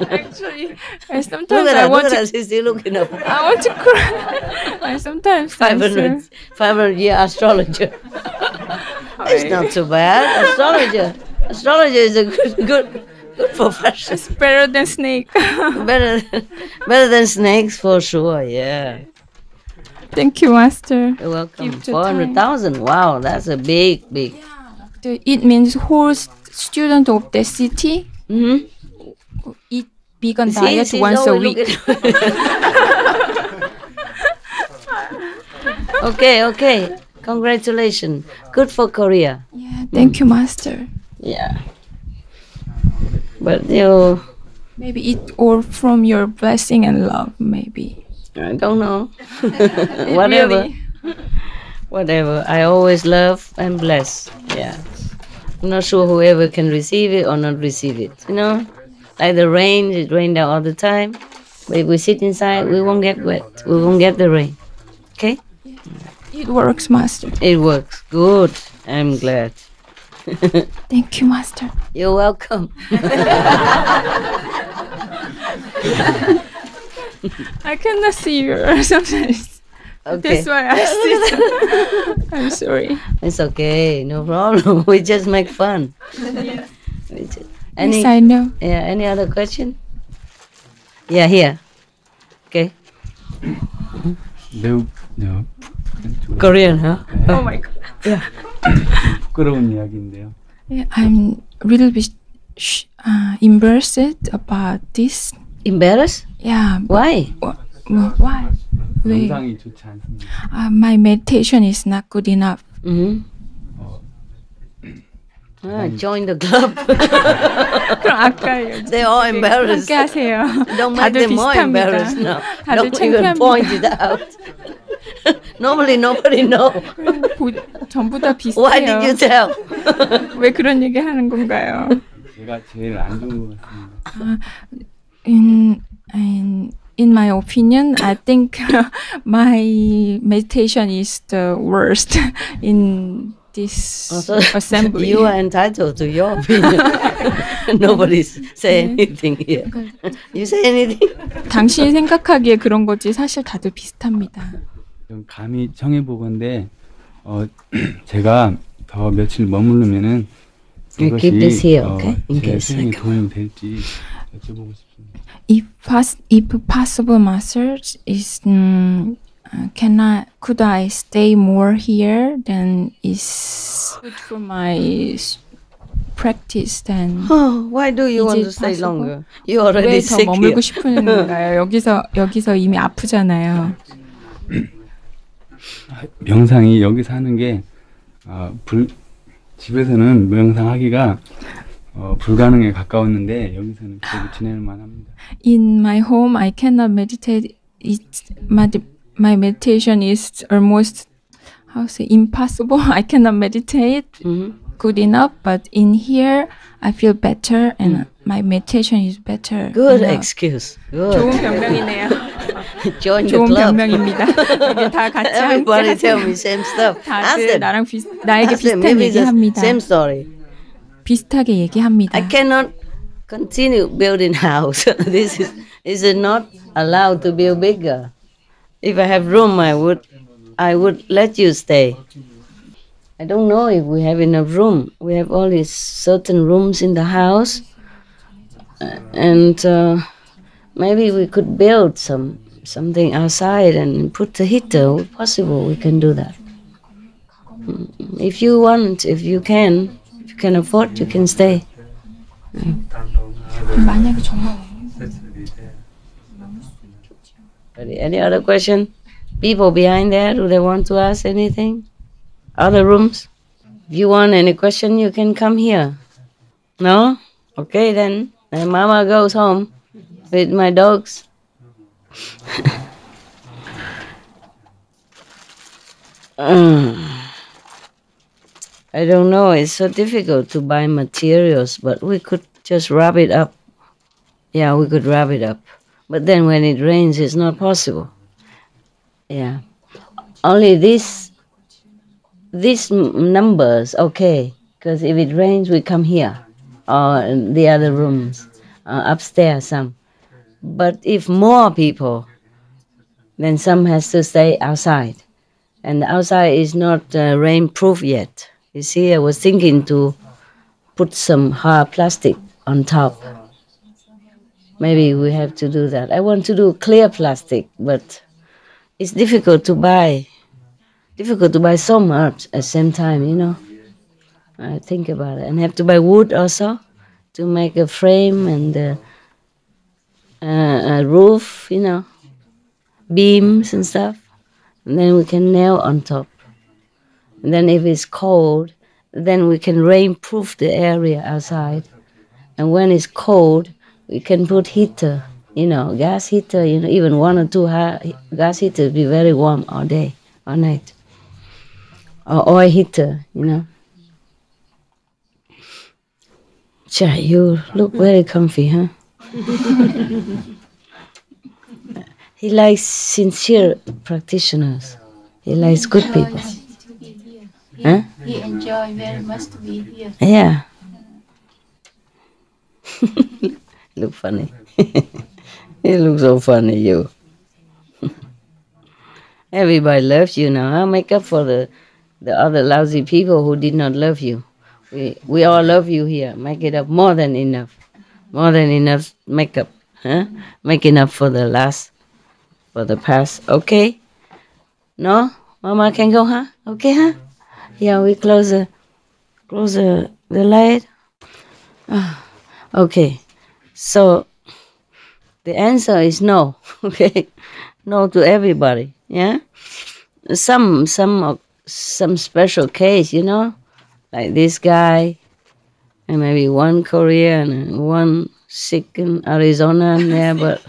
Actually, sometimes I want to. He's still looking up. I want to correct. I sometimes 500 year astrologer. It's not too bad. Astrologer is a good profession. It's better than snake. better than snakes for sure. Yeah. Thank you, Master. You're welcome. 400,000. Wow, that's a big. Yeah. It means whole student of the city eat vegan diet once a week. Okay. Congratulations. Good for Korea. Yeah, thank you, Master. Yeah. But you... Maybe it all from your blessing and love, maybe. I don't know. Whatever. I always love and bless. Yeah. I'm not sure whoever can receive it or not receive it. Like the rain, it rains down all the time. But if we sit inside, we won't get wet. We won't get the rain. Okay? It works, Master. It works. Good. I'm glad. Thank you, Master. You're welcome. I cannot see you sometimes. Okay. That's why I sit. I'm sorry. It's okay. No problem. We just make fun. Yes, Any, I know. yeah, any other question? Yeah, here. Okay. 매우 Korean, huh? Oh my God. Yeah. 부끄러운 이야기인데요. Yeah, I'm a little bit embarrassed about this. Embarrassed? Yeah. Why? Why? 영상이 좋지 않습니다. My meditation is not good enough. Mm-hmm. Join the club. 그럼 아까 They're all embarrassed. 함께 하세요. Don't make 다들 them more 비슷합니다. embarrassed now. 다들 Don't even 창피합니다. point it out. Normally nobody know. 전부 다 Why did you 비슷해요. tell? 왜 그런 얘기 하는 건가요? 제가 제일 안 좋은 것 같습니다. In my opinion, I think my meditation is the worst in this assembly. You are entitled to your opinion. Nobody's saying anything here. You say anything? 당신이 생각하기에 그런 거지 사실 다들 비슷합니다. 좀 감히 청해보건데 제가 더 며칠 머무르면은 You keep this here, okay? In 제 case I 수행에 go. 도움이 될지 여쭤보고 싶습니다. If possible, Master, could I stay more here? Then is good for my practice. Then Oh, why do you Is want it to stay possible? longer? You already 왜 더 sick here. 머물고 싶은 건가요? 여기서 이미 아프잖아요. 명상이 여기서 하는 게 집에서는 명상하기가 불가능에 가까웠는데 여기서는 그래도 지낼 만합니다. In my home, I cannot meditate. My meditation is almost impossible. I cannot meditate good enough. But in here, I feel better, and my meditation is better. Good enough. excuse. 좋은 Good. 변명이네요. Join the 좋은 club. 변명입니다. 우리 다 같이 함께 Everybody tell 하세요. me same stuff. Ask 다들 them. 나랑 나에게 Ask them. 비슷한 Maybe it's the 얘기합니다. same story. 비슷하게 얘기합니다. I cannot continue building house. This is not allowed to build bigger. If I have room, I would let you stay. I don't know if we have enough room. We have only certain rooms in the house, and maybe we could build something outside and put the heater. If possible, we can do that. If you want, if you can afford, you can stay. 만약에 정말 Any other question? People behind there, do they want to ask anything? Other rooms? If you want any question, you can come here. No? Okay then. Then Mama goes home with my dogs. I don't know. It's so difficult to buy materials, but we could just wrap it up. Yeah, we could wrap it up. But then when it rains, it's not possible. Yeah. Only these numbers, okay. Because if it rains, we come here. Or in the other rooms, upstairs some. But if more people, then some has to stay outside. And the outside is not rain-proof yet. You see, I was thinking to put some hard plastic on top. Maybe we have to do that. I want to do clear plastic, but it's difficult to buy. Difficult to buy so much at the same time, you know. I think about it. And have to buy wood also to make a frame and a roof, you know, beams and stuff. And then we can nail on top. And then if it's cold, then we can rain-proof the area outside. And when it's cold, we can put heater, you know, gas heater, you know, even 1 or 2 gas heaters be very warm all day, all night. Or oil heater, you know. Cha, you look very comfy, huh? He likes sincere practitioners. He likes good people. To be here. Huh? He enjoy very much to be here. Yeah. Look funny. You look so funny, you. Everybody loves you now. Huh? Make up for the other lousy people who did not love you. We all love you here. Make it up more than enough. More than enough makeup. Huh? Making up for the past. Okay? No? Mama can go, huh? Okay, huh? Yeah, we close the light. Okay. So the answer is no. Okay? No to everybody. Yeah? Some special case, you know? Like this guy, and maybe one Korean and one sick in Arizona there, but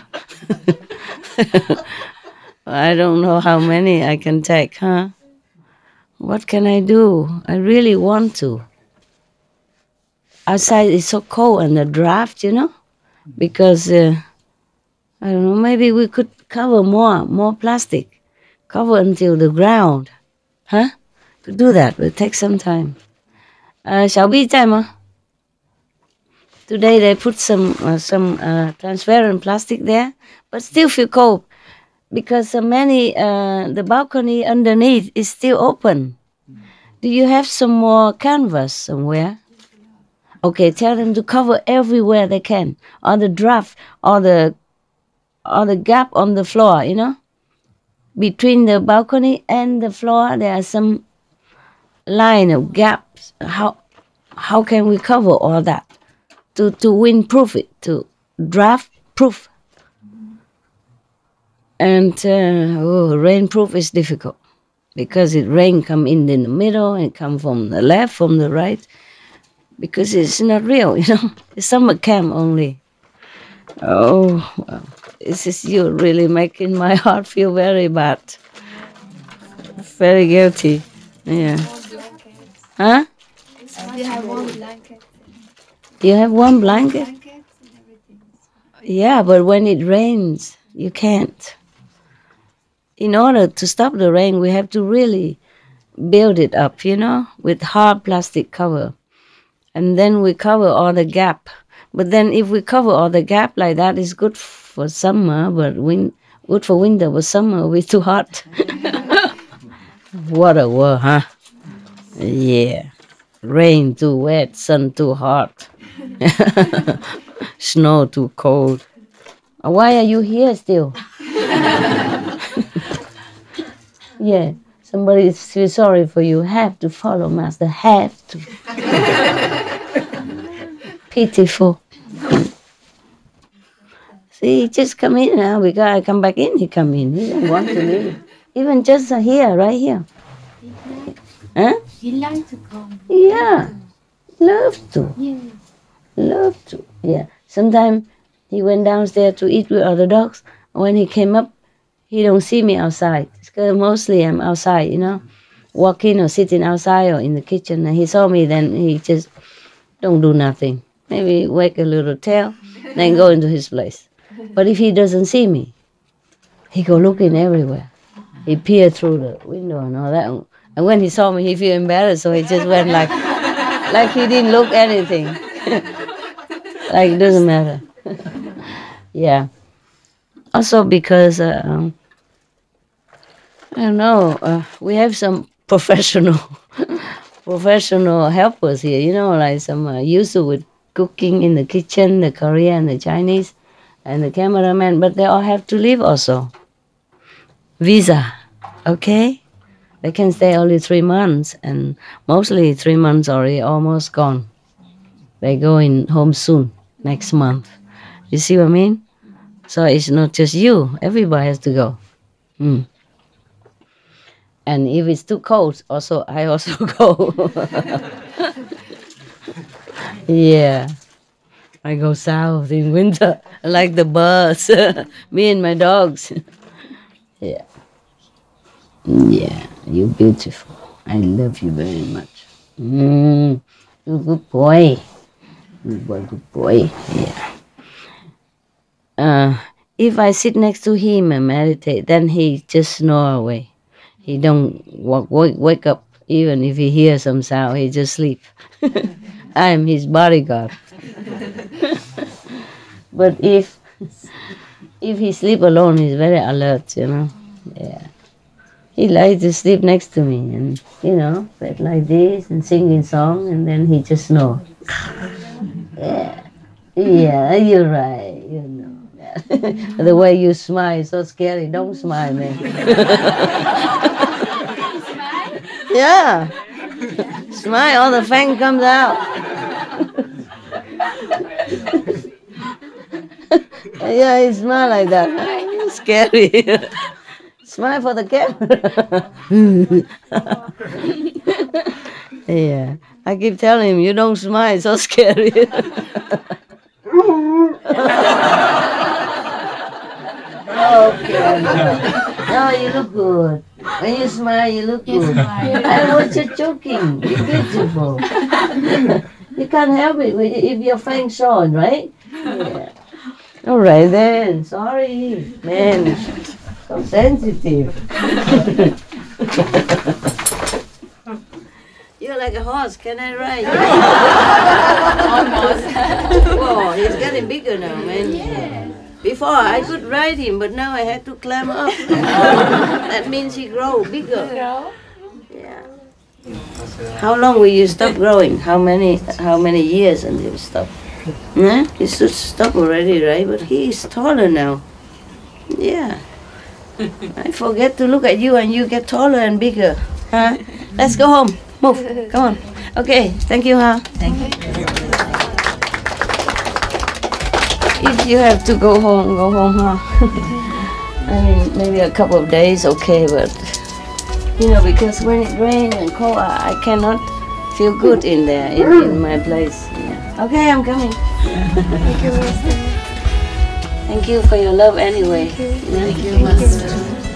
I don't know how many I can take, huh? What can I do? I really want to. Outside is so cold and the draft, you know? Because, I don't know, maybe we could cover more plastic. Cover until the ground. Huh? Could do that, but it takes some time. Shall we time? Today they put some transparent plastic there, but still feel cold because the balcony underneath is still open. Do you have some more canvas somewhere? Okay, tell them to cover everywhere they can, or the draft, or the gap on the floor. You know, between the balcony and the floor there are some line of gaps. How can we cover all that to windproof it, to draft proof? And rainproof is difficult because rain come in the middle and come from the left, from the right, because it's not real, you know. It's summer camp only. Oh, well, this is you really making my heart feel very bad, very guilty. Yeah. Huh? You have one blanket. You have one blanket? Yeah, but when it rains, you can't. In order to stop the rain, we have to really build it up, you know, with hard plastic cover. And then we cover all the gap. But then if we cover all the gap like that, it's good for summer, but good for winter, but summer will be too hot. What a world, huh? Yeah. Rain too wet, sun too hot. Snow too cold. Why are you here still? Yeah, somebody feels sorry for you. Have to follow Master. Have to. Pitiful. See, he just come in now. We gotta come back in. He come in. He don't want to leave. Even just here, right here. Huh? He likes to come. Yeah, love to. Yes. Love to. Yeah. Sometimes he went downstairs to eat with other dogs. When he came up, he don't see me outside. Because mostly I'm outside, you know, walking or sitting outside or in the kitchen. And he saw me, then he just don't do nothing. Maybe wag a little tail, then go into his place. But if he doesn't see me, he go looking everywhere. He peer through the window and all that. And when he saw me, he feel embarrassed, so he just went like he didn't look anything. Like it doesn't matter. Yeah. Also because, I don't know, we have some professional helpers here, you know, like some used to with cooking in the kitchen, the Korean, the Chinese, and the cameraman, but they all have to leave also. Visa, okay? They can stay only 3 months, and mostly 3 months already almost gone. They going home soon, next month. You see what I mean? So it's not just you, everybody has to go. And if it's too cold, I also go. Yeah. I go south in winter, like the birds. Me and my dogs. Yeah. Yeah, you're beautiful. I love you very much. You're a good boy. Good boy. Yeah. If I sit next to him and meditate, then he just snore away. He don't wake up even if he hears some sound. He just sleep. I am his bodyguard. But if he sleep alone, he's very alert, you know. Yeah. He likes to sleep next to me and, you know, like this and singing song, and then he just snore. Yeah. Yeah, you're right, you know. The way you smile is so scary. Don't smile, man. Yeah. Smile, all the fang comes out. Yeah, he smile like that. Scary. Smile for the camera. Yeah. I keep telling him, you don't smile, it's so scary. Okay. No, you look good. When you smile, you look good. I was just joking. You're beautiful. You can't help it if your fangs shone, right? Yeah. All right then. Sorry, man. So sensitive. You're like a horse. Can I ride? Almost. Whoa, he's getting bigger now, man. Yeah. Before I could ride him, but now I had to climb up. That means he grow bigger. Yeah. How long will you stop growing? How many years until you stop? Nah? He should stop already, right? But he is taller now. Yeah. I forget to look at you and you get taller and bigger. Huh? Let's go home. Move. Come on. Okay. Thank you, huh? Thank you. If you have to go home, huh? I mean, maybe a couple of days, okay, but, you know, because when it rains and cold, I cannot feel good in there, in my place. Yeah. Okay, I'm coming. Thank you, Master. Thank you for your love anyway. Thank you, Master.